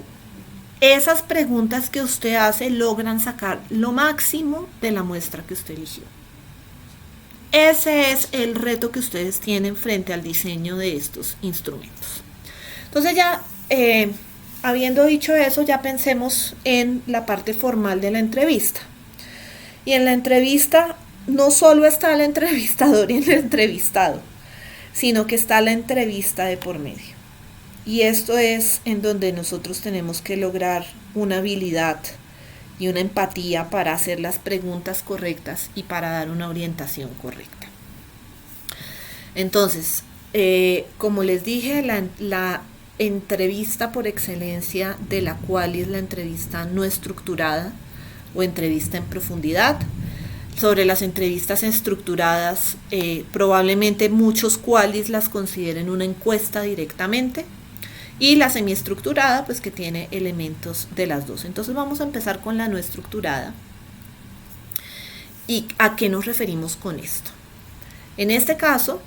Speaker 1: esas preguntas que usted hace logran sacar lo máximo de la muestra que usted eligió. Ese es el reto que ustedes tienen frente al diseño de estos instrumentos. Entonces ya, habiendo dicho eso, ya pensemos en la parte formal de la entrevista. Y en la entrevista no solo está el entrevistador y el entrevistado, sino que está la entrevista de por medio. Y esto es en donde nosotros tenemos que lograr una habilidad y una empatía para hacer las preguntas correctas y para dar una orientación correcta. Entonces, como les dije, la entrevista por excelencia de la quali es la entrevista no estructurada o entrevista en profundidad. Sobre las entrevistas estructuradas, probablemente muchos qualis las consideren una encuesta directamente. Y la semiestructurada, pues que tiene elementos de las dos. Entonces vamos a empezar con la no estructurada. ¿Y a qué nos referimos con esto? En este caso,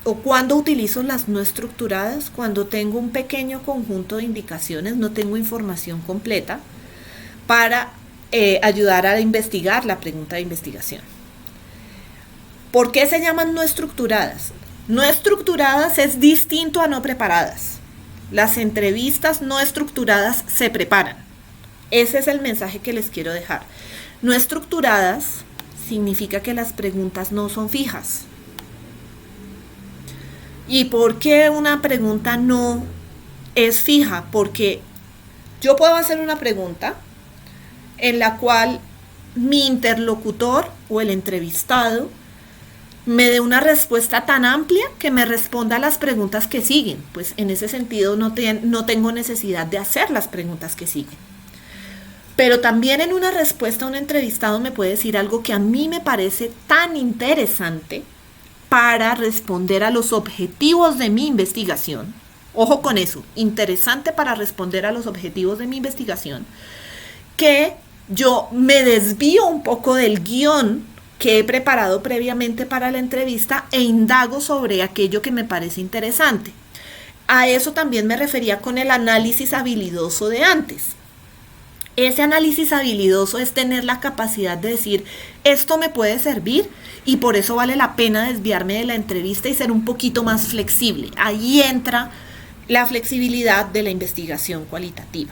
Speaker 1: o cuando utilizo las no estructuradas, cuando tengo un pequeño conjunto de indicaciones, no tengo información completa para ayudar a investigar la pregunta de investigación. ¿Por qué se llaman no estructuradas? No estructuradas es distinto a no preparadas. Las entrevistas no estructuradas se preparan. Ese es el mensaje que les quiero dejar. No estructuradas significa que las preguntas no son fijas. ¿Y por qué una pregunta no es fija? Porque yo puedo hacer una pregunta en la cual mi interlocutor o el entrevistado me dé una respuesta tan amplia que me responda a las preguntas que siguen. Pues en ese sentido no tengo necesidad de hacer las preguntas que siguen. Pero también en una respuesta a un entrevistado me puede decir algo que a mí me parece tan interesante para responder a los objetivos de mi investigación. Ojo con eso, interesante para responder a los objetivos de mi investigación, que yo me desvío un poco del guión que he preparado previamente para la entrevista e indago sobre aquello que me parece interesante. A eso también me refería con el análisis habilidoso de antes. Ese análisis habilidoso es tener la capacidad de decir, esto me puede servir y por eso vale la pena desviarme de la entrevista y ser un poquito más flexible. Ahí entra la flexibilidad de la investigación cualitativa.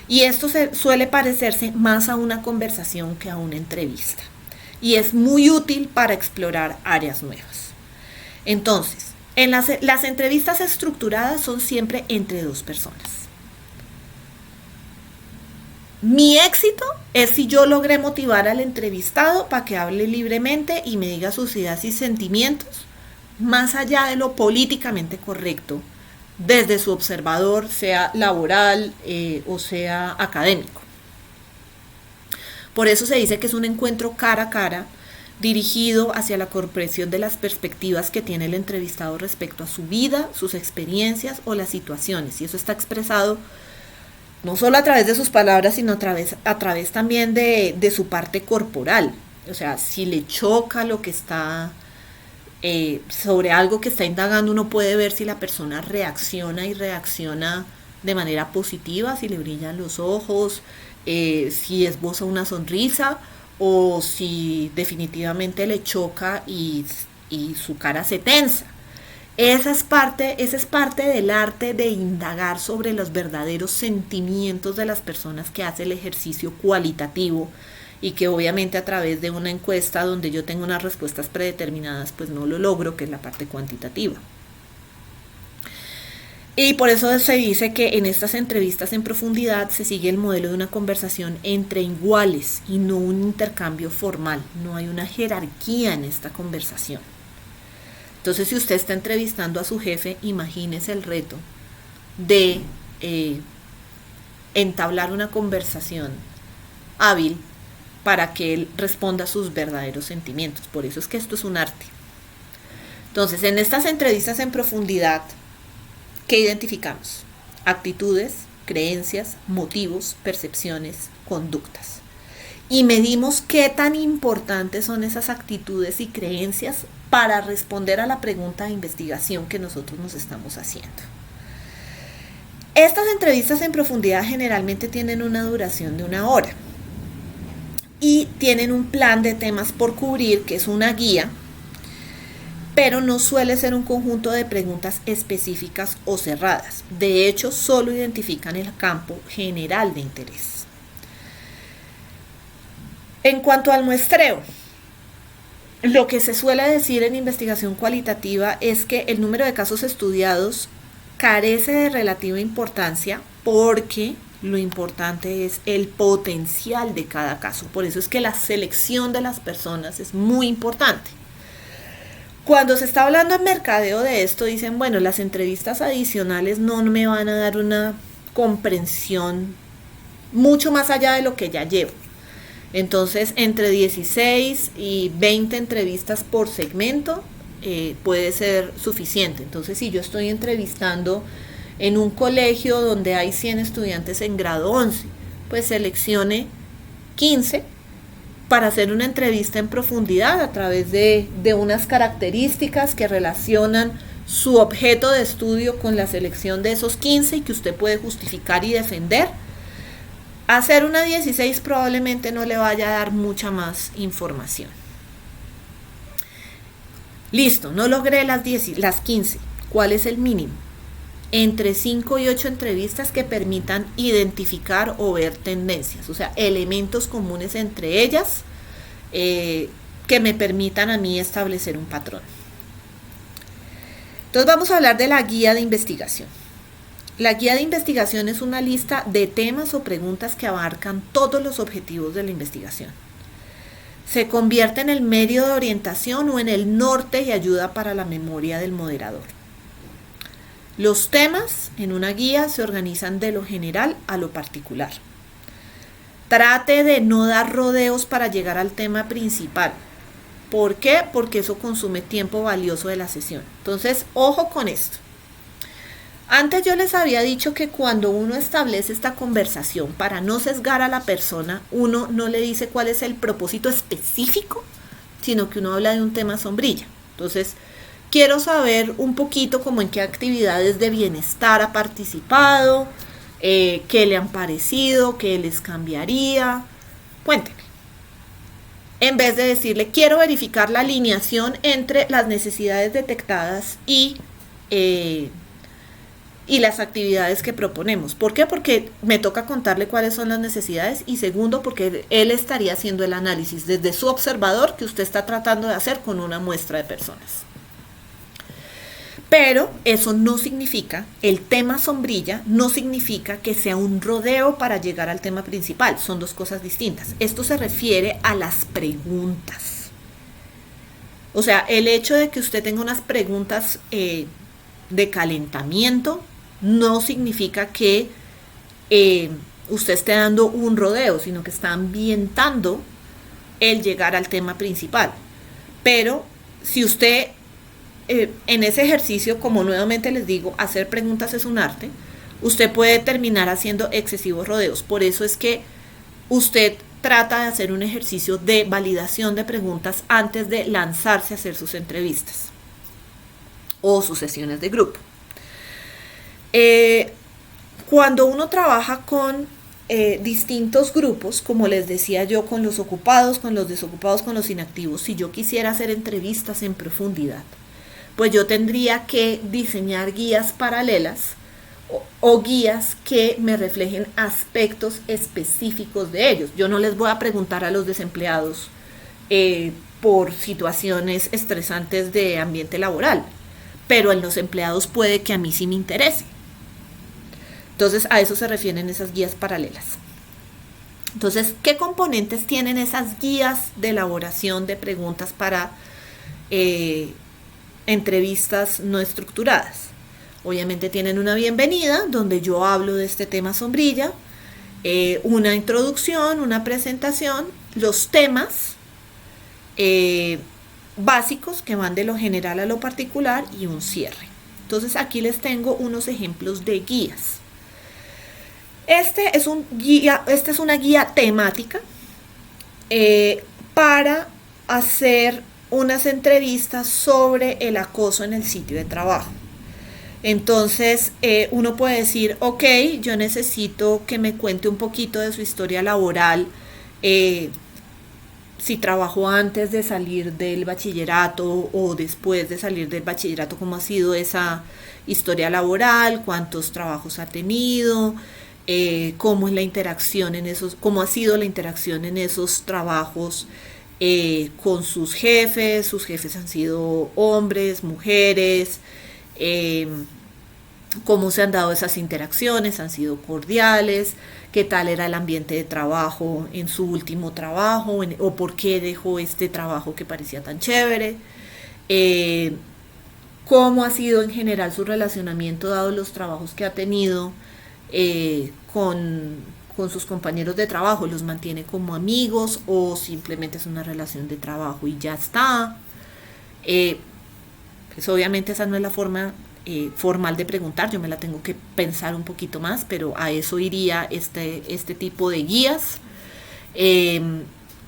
Speaker 1: Y esto suele parecerse más a una conversación que a una entrevista. Y es muy útil para explorar áreas nuevas. Entonces, las entrevistas estructuradas son siempre entre dos personas. Mi éxito es si yo logré motivar al entrevistado para que hable libremente y me diga sus ideas y sentimientos, más allá de lo políticamente correcto, desde su observador, sea laboral o sea académico. Por eso se dice que es un encuentro cara a cara, dirigido hacia la comprensión de las perspectivas que tiene el entrevistado respecto a su vida, sus experiencias o las situaciones. Y eso está expresado no solo a través de sus palabras, sino a través también de su parte corporal. O sea, si le choca lo que está sobre algo que está indagando, uno puede ver si la persona reacciona y reacciona de manera positiva, si le brillan los ojos, si esboza una sonrisa o si definitivamente le choca y su cara se tensa. Esa es parte del arte de indagar sobre los verdaderos sentimientos de las personas que hace el ejercicio cualitativo y que obviamente a través de una encuesta donde yo tengo unas respuestas predeterminadas pues no lo logro, que es la parte cuantitativa. Y por eso se dice que en estas entrevistas en profundidad se sigue el modelo de una conversación entre iguales y no un intercambio formal, no hay una jerarquía en esta conversación. Entonces, si usted está entrevistando a su jefe, imagínese el reto de entablar una conversación hábil para que él responda a sus verdaderos sentimientos. Por eso es que esto es un arte. Entonces, en estas entrevistas en profundidad, ¿qué identificamos? Actitudes, creencias, motivos, percepciones, conductas. Y medimos qué tan importantes son esas actitudes y creencias para responder a la pregunta de investigación que nosotros nos estamos haciendo. Estas entrevistas en profundidad generalmente tienen una duración de 1 hora y tienen un plan de temas por cubrir, que es una guía, pero no suele ser un conjunto de preguntas específicas o cerradas. De hecho, solo identifican el campo general de interés. En cuanto al muestreo, lo que se suele decir en investigación cualitativa es que el número de casos estudiados carece de relativa importancia porque lo importante es el potencial de cada caso. Por eso es que la selección de las personas es muy importante. Cuando se está hablando en mercadeo de esto, dicen, bueno, las entrevistas adicionales no me van a dar una comprensión mucho más allá de lo que ya llevo. Entonces, entre 16 y 20 entrevistas por segmento puede ser suficiente. Entonces, si yo estoy entrevistando en un colegio donde hay 100 estudiantes en grado 11, pues seleccione 15 para hacer una entrevista en profundidad a través de unas características que relacionan su objeto de estudio con la selección de esos 15 y que usted puede justificar y defender. Hacer una 16 probablemente no le vaya a dar mucha más información. Listo, no logré las 15. ¿Cuál es el mínimo? Entre 5 y 8 entrevistas que permitan identificar o ver tendencias, o sea, elementos comunes entre ellas que me permitan a mí establecer un patrón. Entonces vamos a hablar de la guía de investigación. La guía de investigación es una lista de temas o preguntas que abarcan todos los objetivos de la investigación. Se convierte en el medio de orientación o en el norte y ayuda para la memoria del moderador. Los temas en una guía se organizan de lo general a lo particular. Trate de no dar rodeos para llegar al tema principal, ¿Por qué? Porque eso consume tiempo valioso de la sesión. Entonces, ojo con esto. Antes yo les había dicho que cuando uno establece esta conversación para no sesgar a la persona, uno no le dice cuál es el propósito específico, sino que uno habla de un tema sombrilla. Entonces, quiero saber un poquito como en qué actividades de bienestar ha participado, qué le han parecido, qué les cambiaría. Cuéntenme. En vez de decirle, quiero verificar la alineación entre las necesidades detectadas y las actividades que proponemos. ¿Por qué? Porque me toca contarle cuáles son las necesidades, y segundo, porque él estaría haciendo el análisis desde su observador que usted está tratando de hacer con una muestra de personas. Pero eso no significa, el tema sombrilla no significa que sea un rodeo para llegar al tema principal. Son dos cosas distintas. Esto se refiere a las preguntas. O sea, el hecho de que usted tenga unas preguntas de calentamiento no significa que usted esté dando un rodeo, sino que está ambientando el llegar al tema principal. Pero si usted en ese ejercicio, como nuevamente les digo, hacer preguntas es un arte, usted puede terminar haciendo excesivos rodeos. Por eso es que usted trata de hacer un ejercicio de validación de preguntas antes de lanzarse a hacer sus entrevistas o sus sesiones de grupo. Cuando uno trabaja con distintos grupos, como les decía yo, con los ocupados, con los desocupados, con los inactivos, si yo quisiera hacer entrevistas en profundidad, pues yo tendría que diseñar guías paralelas o guías que me reflejen aspectos específicos de ellos. Yo no les voy a preguntar a los desempleados por situaciones estresantes de ambiente laboral, pero en los empleados puede que a mí sí me interese. Entonces, a eso se refieren esas guías paralelas. Entonces, ¿qué componentes tienen esas guías de elaboración de preguntas para entrevistas no estructuradas? Obviamente tienen una bienvenida, donde yo hablo de este tema sombrilla, una introducción, una presentación, los temas básicos que van de lo general a lo particular y un cierre. Entonces, aquí les tengo unos ejemplos de guías. Esta es una guía temática para hacer unas entrevistas sobre el acoso en el sitio de trabajo. Entonces, uno puede decir, ok, yo necesito que me cuente un poquito de su historia laboral, si trabajó antes de salir del bachillerato o después de salir del bachillerato, cómo ha sido esa historia laboral, cuántos trabajos ha tenido, cómo es la interacción en esos, cómo ha sido la interacción en esos trabajos con sus jefes han sido hombres, mujeres, cómo se han dado esas interacciones, han sido cordiales, qué tal era el ambiente de trabajo en su último trabajo, o por qué dejó este trabajo que parecía tan chévere, cómo ha sido en general su relacionamiento dado los trabajos que ha tenido con sus compañeros de trabajo, los mantiene como amigos o simplemente es una relación de trabajo y ya está. Pues obviamente esa no es la forma formal de preguntar, yo me la tengo que pensar un poquito más, pero a eso iría este tipo de guías.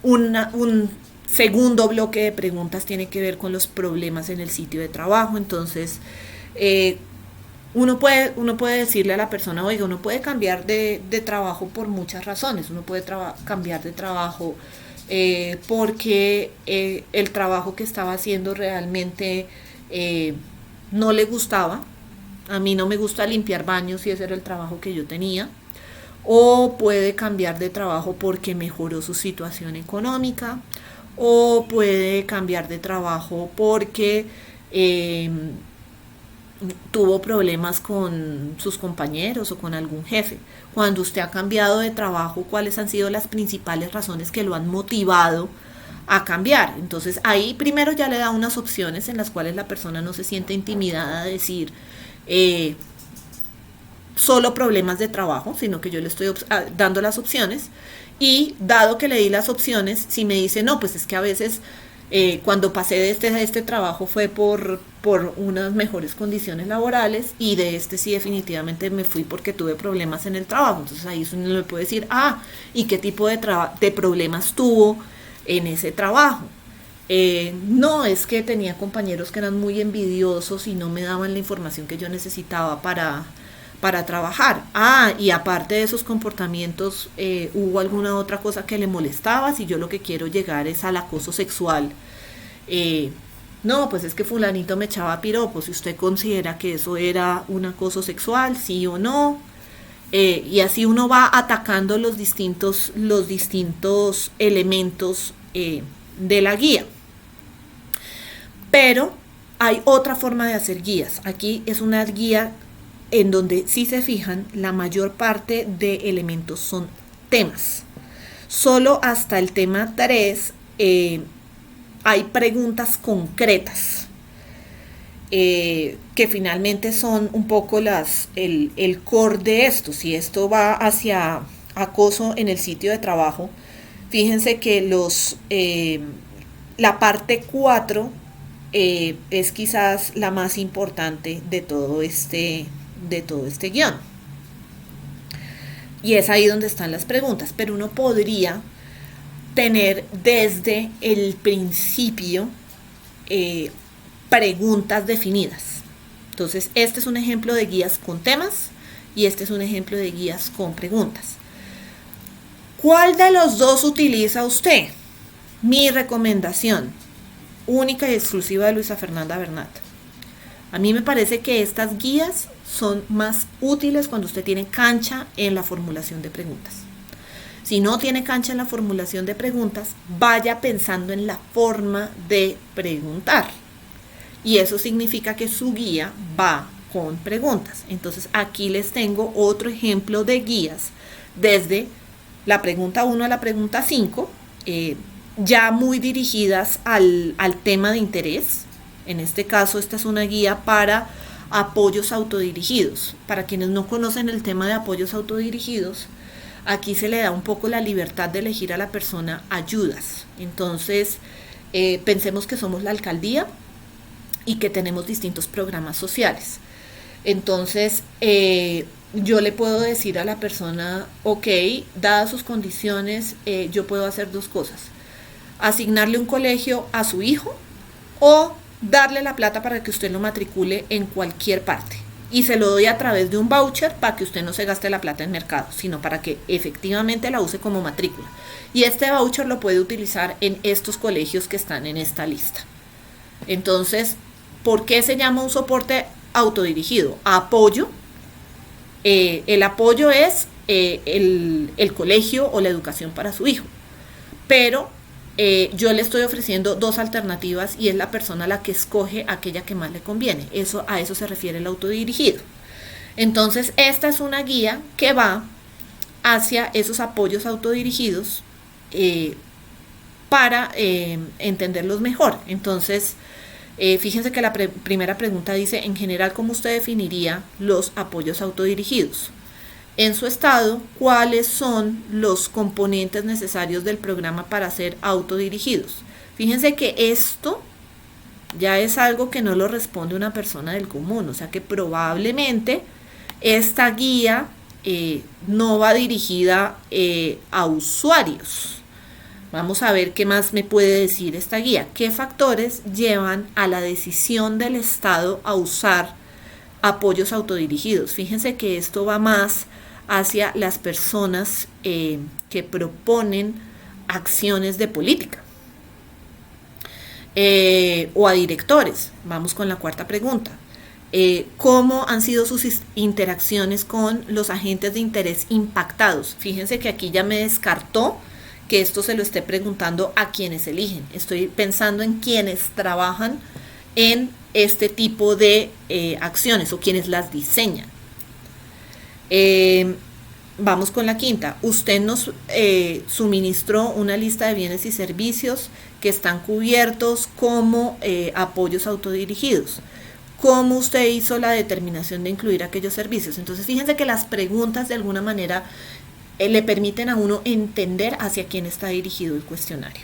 Speaker 1: Un segundo bloque de preguntas tiene que ver con los problemas en el sitio de trabajo. Entonces, uno puede decirle a la persona, oiga, uno puede cambiar de trabajo por muchas razones. Uno puede cambiar de trabajo porque el trabajo que estaba haciendo realmente no le gustaba. A mí no me gusta limpiar baños y ese era el trabajo que yo tenía. O puede cambiar de trabajo porque mejoró su situación económica. O puede cambiar de trabajo porque tuvo problemas con sus compañeros o con algún jefe. Cuando usted ha cambiado de trabajo, ¿cuáles han sido las principales razones que lo han motivado a cambiar? Entonces ahí primero ya le da unas opciones en las cuales la persona no se siente intimidada a decir solo problemas de trabajo, sino que yo le estoy dando las opciones. Y dado que le di las opciones, si me dice, no, pues es que a veces Cuando pasé de este trabajo fue por unas mejores condiciones laborales, y de este sí definitivamente me fui porque tuve problemas en el trabajo. Entonces ahí uno le puede decir, ¿y qué tipo de problemas tuvo en ese trabajo? No, es que tenía compañeros que eran muy envidiosos y no me daban la información que yo necesitaba para trabajar. Y aparte de esos comportamientos, hubo alguna otra cosa que le molestaba. Si yo lo que quiero llegar es al acoso sexual, no, pues es que fulanito me echaba piropos. Si usted considera que eso era un acoso sexual, sí o no. Y así uno va atacando los distintos elementos de la guía. Pero hay otra forma de hacer guías. Aquí es una guía en donde, si se fijan, la mayor parte de elementos son temas. Solo hasta el tema 3 hay preguntas concretas, que finalmente son un poco el core de esto. Si esto va hacia acoso en el sitio de trabajo, fíjense que la parte 4 es quizás la más importante de todo este guión. Y es ahí donde están las preguntas. Pero uno podría tener desde el principio preguntas definidas. Entonces, este es un ejemplo de guías con temas y este es un ejemplo de guías con preguntas. ¿Cuál de los dos utiliza usted? Mi recomendación, única y exclusiva, de Luisa Fernanda Bernat. A mí me parece que estas guías son más útiles cuando usted tiene cancha en la formulación de preguntas. Si no tiene cancha en la formulación de preguntas, vaya pensando en la forma de preguntar. Y eso significa que su guía va con preguntas. Entonces aquí les tengo otro ejemplo de guías desde la pregunta 1 a la pregunta 5, ya muy dirigidas al tema de interés. En este caso, esta es una guía para apoyos autodirigidos. Para quienes no conocen el tema de apoyos autodirigidos, aquí se le da un poco la libertad de elegir a la persona ayudas. Entonces, pensemos que somos la alcaldía y que tenemos distintos programas sociales. Entonces, yo le puedo decir a la persona, ok, dadas sus condiciones, yo puedo hacer dos cosas: asignarle un colegio a su hijo o darle la plata para que usted lo matricule en cualquier parte. Y se lo doy a través de un voucher para que usted no se gaste la plata en mercado, sino para que efectivamente la use como matrícula. Y este voucher lo puede utilizar en estos colegios que están en esta lista. Entonces, ¿por qué se llama un soporte autodirigido? Apoyo. El apoyo es el colegio o la educación para su hijo. Pero yo le estoy ofreciendo dos alternativas y es la persona la que escoge aquella que más le conviene. A eso se refiere el autodirigido. Entonces, esta es una guía que va hacia esos apoyos autodirigidos para entenderlos mejor. Entonces, fíjense que la primera pregunta dice: en general, ¿cómo usted definiría los apoyos autodirigidos? En su estado, ¿cuáles son los componentes necesarios del programa para ser autodirigidos? Fíjense que esto ya es algo que no lo responde una persona del común, o sea que probablemente esta guía no va dirigida a usuarios. Vamos a ver qué más me puede decir esta guía. ¿Qué factores llevan a la decisión del Estado a usar apoyos autodirigidos? Fíjense que esto va más hacia las personas que proponen acciones de política o a directores. Vamos con la cuarta pregunta. ¿Cómo han sido sus interacciones con los agentes de interés impactados? Fíjense que aquí ya me descartó que esto se lo esté preguntando a quienes eligen. Estoy pensando en quienes trabajan en este tipo de acciones o quienes las diseñan. Vamos con la quinta. Usted nos suministró una lista de bienes y servicios que están cubiertos como apoyos autodirigidos. ¿Cómo usted hizo la determinación de incluir aquellos servicios? Entonces, fíjense que las preguntas de alguna manera le permiten a uno entender hacia quién está dirigido el cuestionario.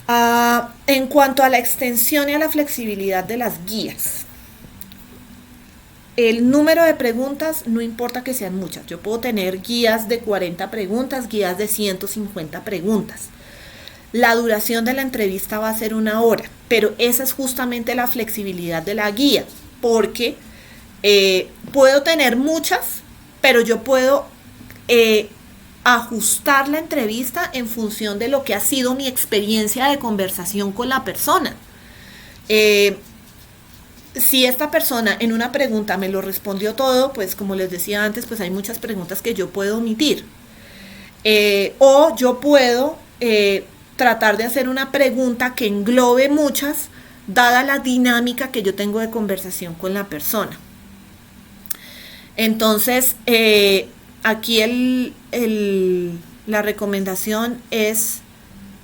Speaker 1: En cuanto a la extensión y a la flexibilidad de las guías, el número de preguntas no importa que sean muchas. Yo puedo tener guías de 40 preguntas, guías de 150 preguntas. La duración de la entrevista va a ser 1 hora, pero esa es justamente la flexibilidad de la guía, porque puedo tener muchas, pero yo puedo ajustar la entrevista en función de lo que ha sido mi experiencia de conversación con la persona. Si esta persona en una pregunta me lo respondió todo, pues como les decía antes, pues hay muchas preguntas que yo puedo omitir. O yo puedo tratar de hacer una pregunta que englobe muchas, dada la dinámica que yo tengo de conversación con la persona. Entonces, aquí la recomendación es: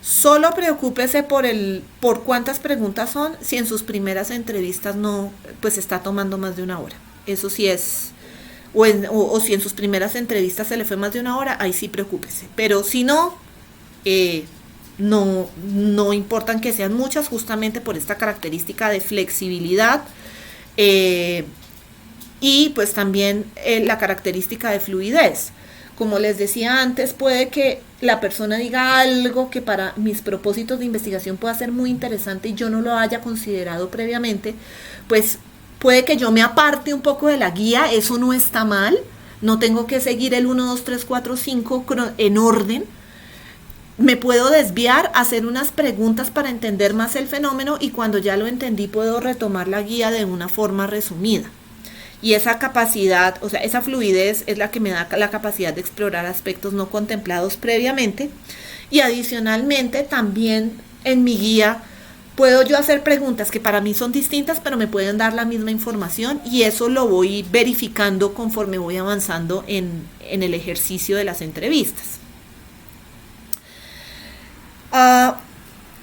Speaker 1: solo preocúpese por cuántas preguntas son si en sus primeras entrevistas no, pues está tomando más de 1 hora. Eso sí es, o si en sus primeras entrevistas se le fue más de 1 hora, ahí sí preocúpese. Pero si no, no importan que sean muchas, justamente por esta característica de flexibilidad y pues también la característica de fluidez. Como les decía antes, puede que la persona diga algo que para mis propósitos de investigación pueda ser muy interesante y yo no lo haya considerado previamente, pues puede que yo me aparte un poco de la guía. Eso no está mal, no tengo que seguir el 1, 2, 3, 4, 5 en orden. Me puedo desviar, hacer unas preguntas para entender más el fenómeno, y cuando ya lo entendí puedo retomar la guía de una forma resumida. Y esa capacidad, o sea, esa fluidez es la que me da la capacidad de explorar aspectos no contemplados previamente. Y adicionalmente también en mi guía puedo yo hacer preguntas que para mí son distintas, pero me pueden dar la misma información, y eso lo voy verificando conforme voy avanzando en el ejercicio de las entrevistas.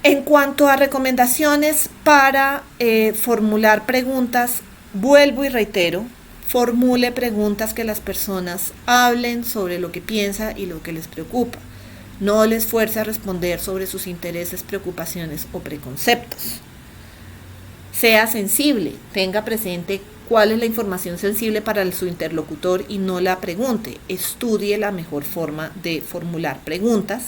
Speaker 1: En cuanto a recomendaciones para formular preguntas, vuelvo y reitero: formule preguntas que las personas hablen sobre lo que piensa y lo que les preocupa. No les fuerce a responder sobre sus intereses, preocupaciones o preconceptos. Sea sensible, tenga presente cuál es la información sensible para su interlocutor y no la pregunte. Estudie la mejor forma de formular preguntas.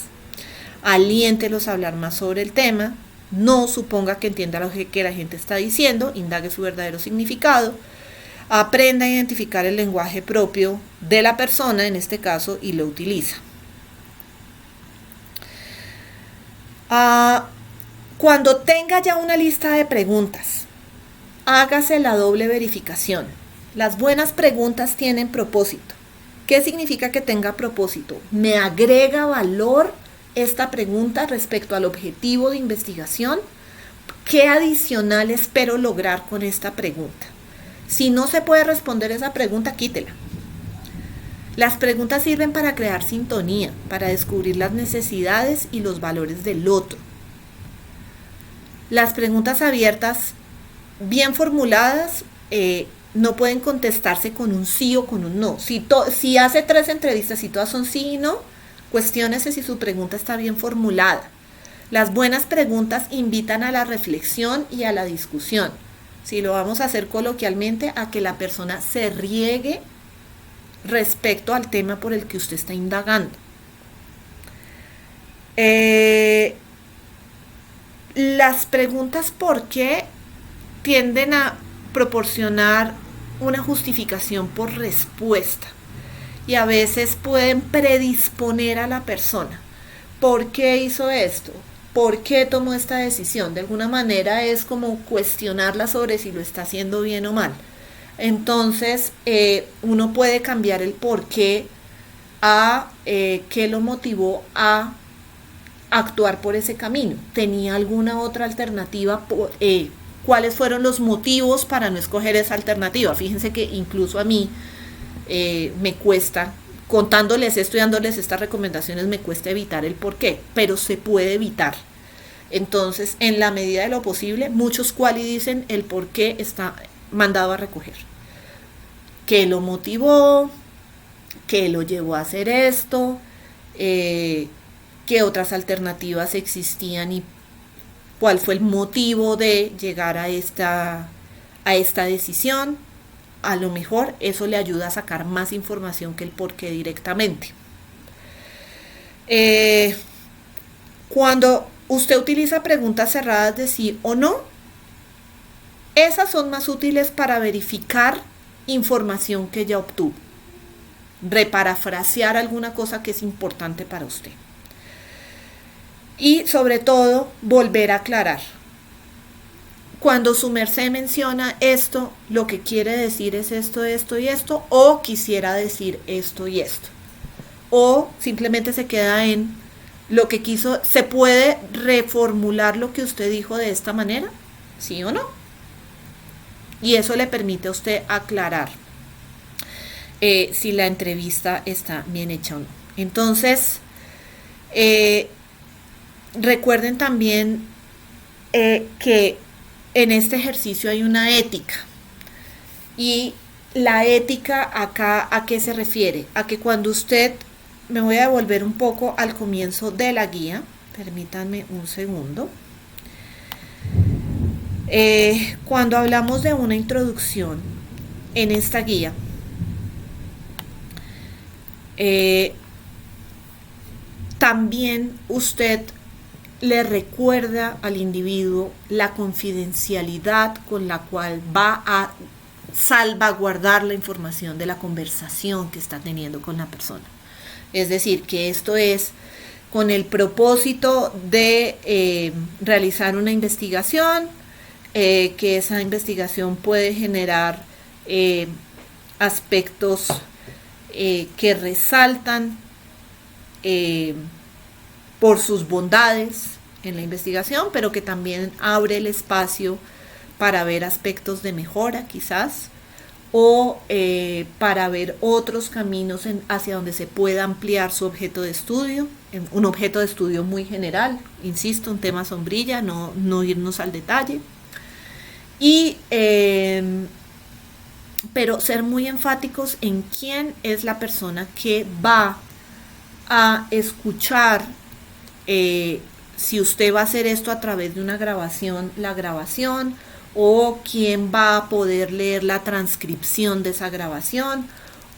Speaker 1: Aliéntelos a hablar más sobre el tema. No suponga que entienda lo que la gente está diciendo, indague su verdadero significado. Aprenda a identificar el lenguaje propio de la persona, en este caso, y lo utiliza. Cuando tenga ya una lista de preguntas, hágase la doble verificación. Las buenas preguntas tienen propósito. ¿Qué significa que tenga propósito? ¿Me agrega valor esta pregunta respecto al objetivo de investigación? ¿Qué adicional espero lograr con esta pregunta? Si no se puede responder esa pregunta, quítela. Las preguntas sirven para crear sintonía, para descubrir las necesidades y los valores del otro. Las preguntas abiertas, bien formuladas, no pueden contestarse con un sí o con un no. Si hace 3 entrevistas y todas son sí y no, cuestiónese si su pregunta está bien formulada. Las buenas preguntas invitan a la reflexión y a la discusión. Si lo vamos a hacer coloquialmente, a que la persona se riegue respecto al tema por el que usted está indagando. Las preguntas ¿por qué? Tienden a proporcionar una justificación por respuesta, y a veces pueden predisponer a la persona. ¿Por qué hizo esto? ¿Por qué tomó esta decisión? De alguna manera es como cuestionarla sobre si lo está haciendo bien o mal. Entonces, uno puede cambiar el por qué a qué lo motivó a actuar por ese camino. ¿Tenía alguna otra alternativa? ¿Cuáles fueron los motivos para no escoger esa alternativa? Fíjense que incluso a mí me cuesta, contándoles esto y dándoles estas recomendaciones, me cuesta evitar el por qué, pero se puede evitar. Entonces, en la medida de lo posible, muchos quali dicen el por qué está mandado a recoger. ¿Qué lo motivó? ¿Qué lo llevó a hacer esto? ¿Qué otras alternativas existían y cuál fue el motivo de llegar a esta decisión. A lo mejor eso le ayuda a sacar más información que el por qué directamente. Cuando usted utiliza preguntas cerradas de sí o no, esas son más útiles para verificar información que ya obtuvo, reparafrasear alguna cosa que es importante para usted. Y sobre todo, volver a aclarar. Cuando su merced menciona esto, lo que quiere decir es esto, esto y esto, o quisiera decir esto y esto. O simplemente se queda en lo que quiso. ¿Se puede reformular lo que usted dijo de esta manera? ¿Sí o no? Y eso le permite a usted aclarar si la entrevista está bien hecha o no. Entonces, recuerden también que en este ejercicio hay una ética. Y la ética acá, ¿a qué se refiere? A que cuando usted, me voy a devolver un poco al comienzo de la guía, permítanme un segundo. Cuando hablamos de una introducción en esta guía, también usted le recuerda al individuo la confidencialidad con la cual va a salvaguardar la información de la conversación que está teniendo con la persona. Es decir, que esto es con el propósito de realizar una investigación, que esa investigación puede generar aspectos que resaltan por sus bondades en la investigación, pero que también abre el espacio para ver aspectos de mejora quizás, o para ver otros caminos hacia donde se pueda ampliar su objeto de estudio, un objeto de estudio muy general, insisto, un tema sombrilla, no irnos al detalle. Y pero ser muy enfáticos en quién es la persona que va a escuchar. Si usted va a hacer esto a través de una grabación, la grabación, o quién va a poder leer la transcripción de esa grabación,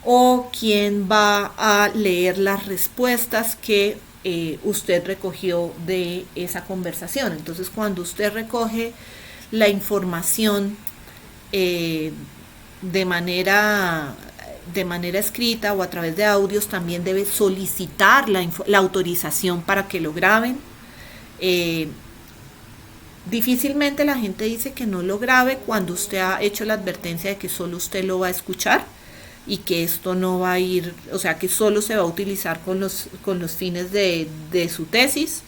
Speaker 1: o quién va a leer las respuestas que usted recogió de esa conversación. Entonces, cuando usted recoge la información de manera escrita o a través de audios, también debe solicitar la autorización para que lo graben. Difícilmente la gente dice que no lo grabe cuando usted ha hecho la advertencia de que solo usted lo va a escuchar y que esto no va a ir, o sea, que solo se va a utilizar con los fines de su tesis.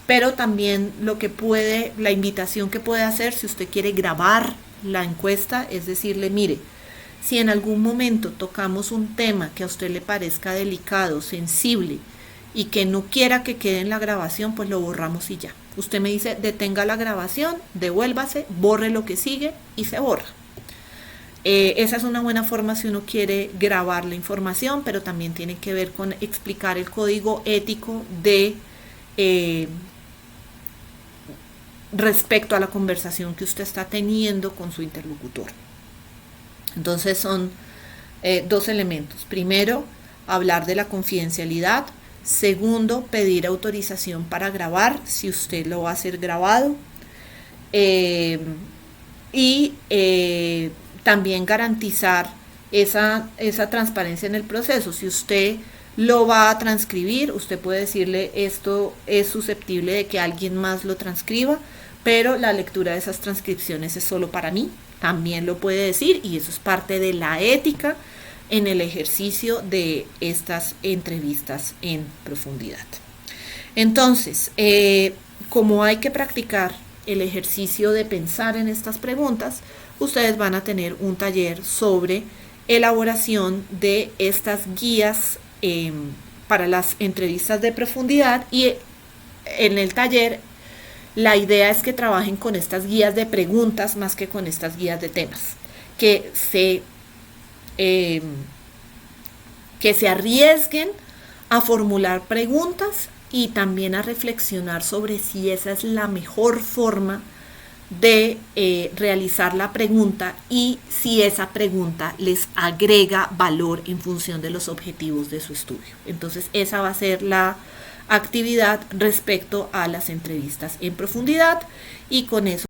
Speaker 1: Pero también la invitación que puede hacer si usted quiere grabar la encuesta es decirle, mire, si en algún momento tocamos un tema que a usted le parezca delicado, sensible y que no quiera que quede en la grabación, pues lo borramos y ya. Usted me dice, detenga la grabación, devuélvase, borre lo que sigue y se borra. Esa es una buena forma si uno quiere grabar la información, pero también tiene que ver con explicar el código ético de respecto a la conversación que usted está teniendo con su interlocutor. Entonces son dos elementos. Primero, hablar de la confidencialidad. Segundo, pedir autorización para grabar, si usted lo va a hacer grabado. También garantizar esa transparencia en el proceso. Si usted lo va a transcribir, usted puede decirle, esto es susceptible de que alguien más lo transcriba, pero la lectura de esas transcripciones es solo para mí. También lo puede decir, y eso es parte de la ética en el ejercicio de estas entrevistas en profundidad. Entonces, como hay que practicar el ejercicio de pensar en estas preguntas, ustedes van a tener un taller sobre elaboración de estas guías para las entrevistas de profundidad, y en el taller la idea es que trabajen con estas guías de preguntas más que con estas guías de temas, que se arriesguen a formular preguntas y también a reflexionar sobre si esa es la mejor forma de realizar la pregunta y si esa pregunta les agrega valor en función de los objetivos de su estudio. Entonces esa va a ser la actividad respecto a las entrevistas en profundidad y con eso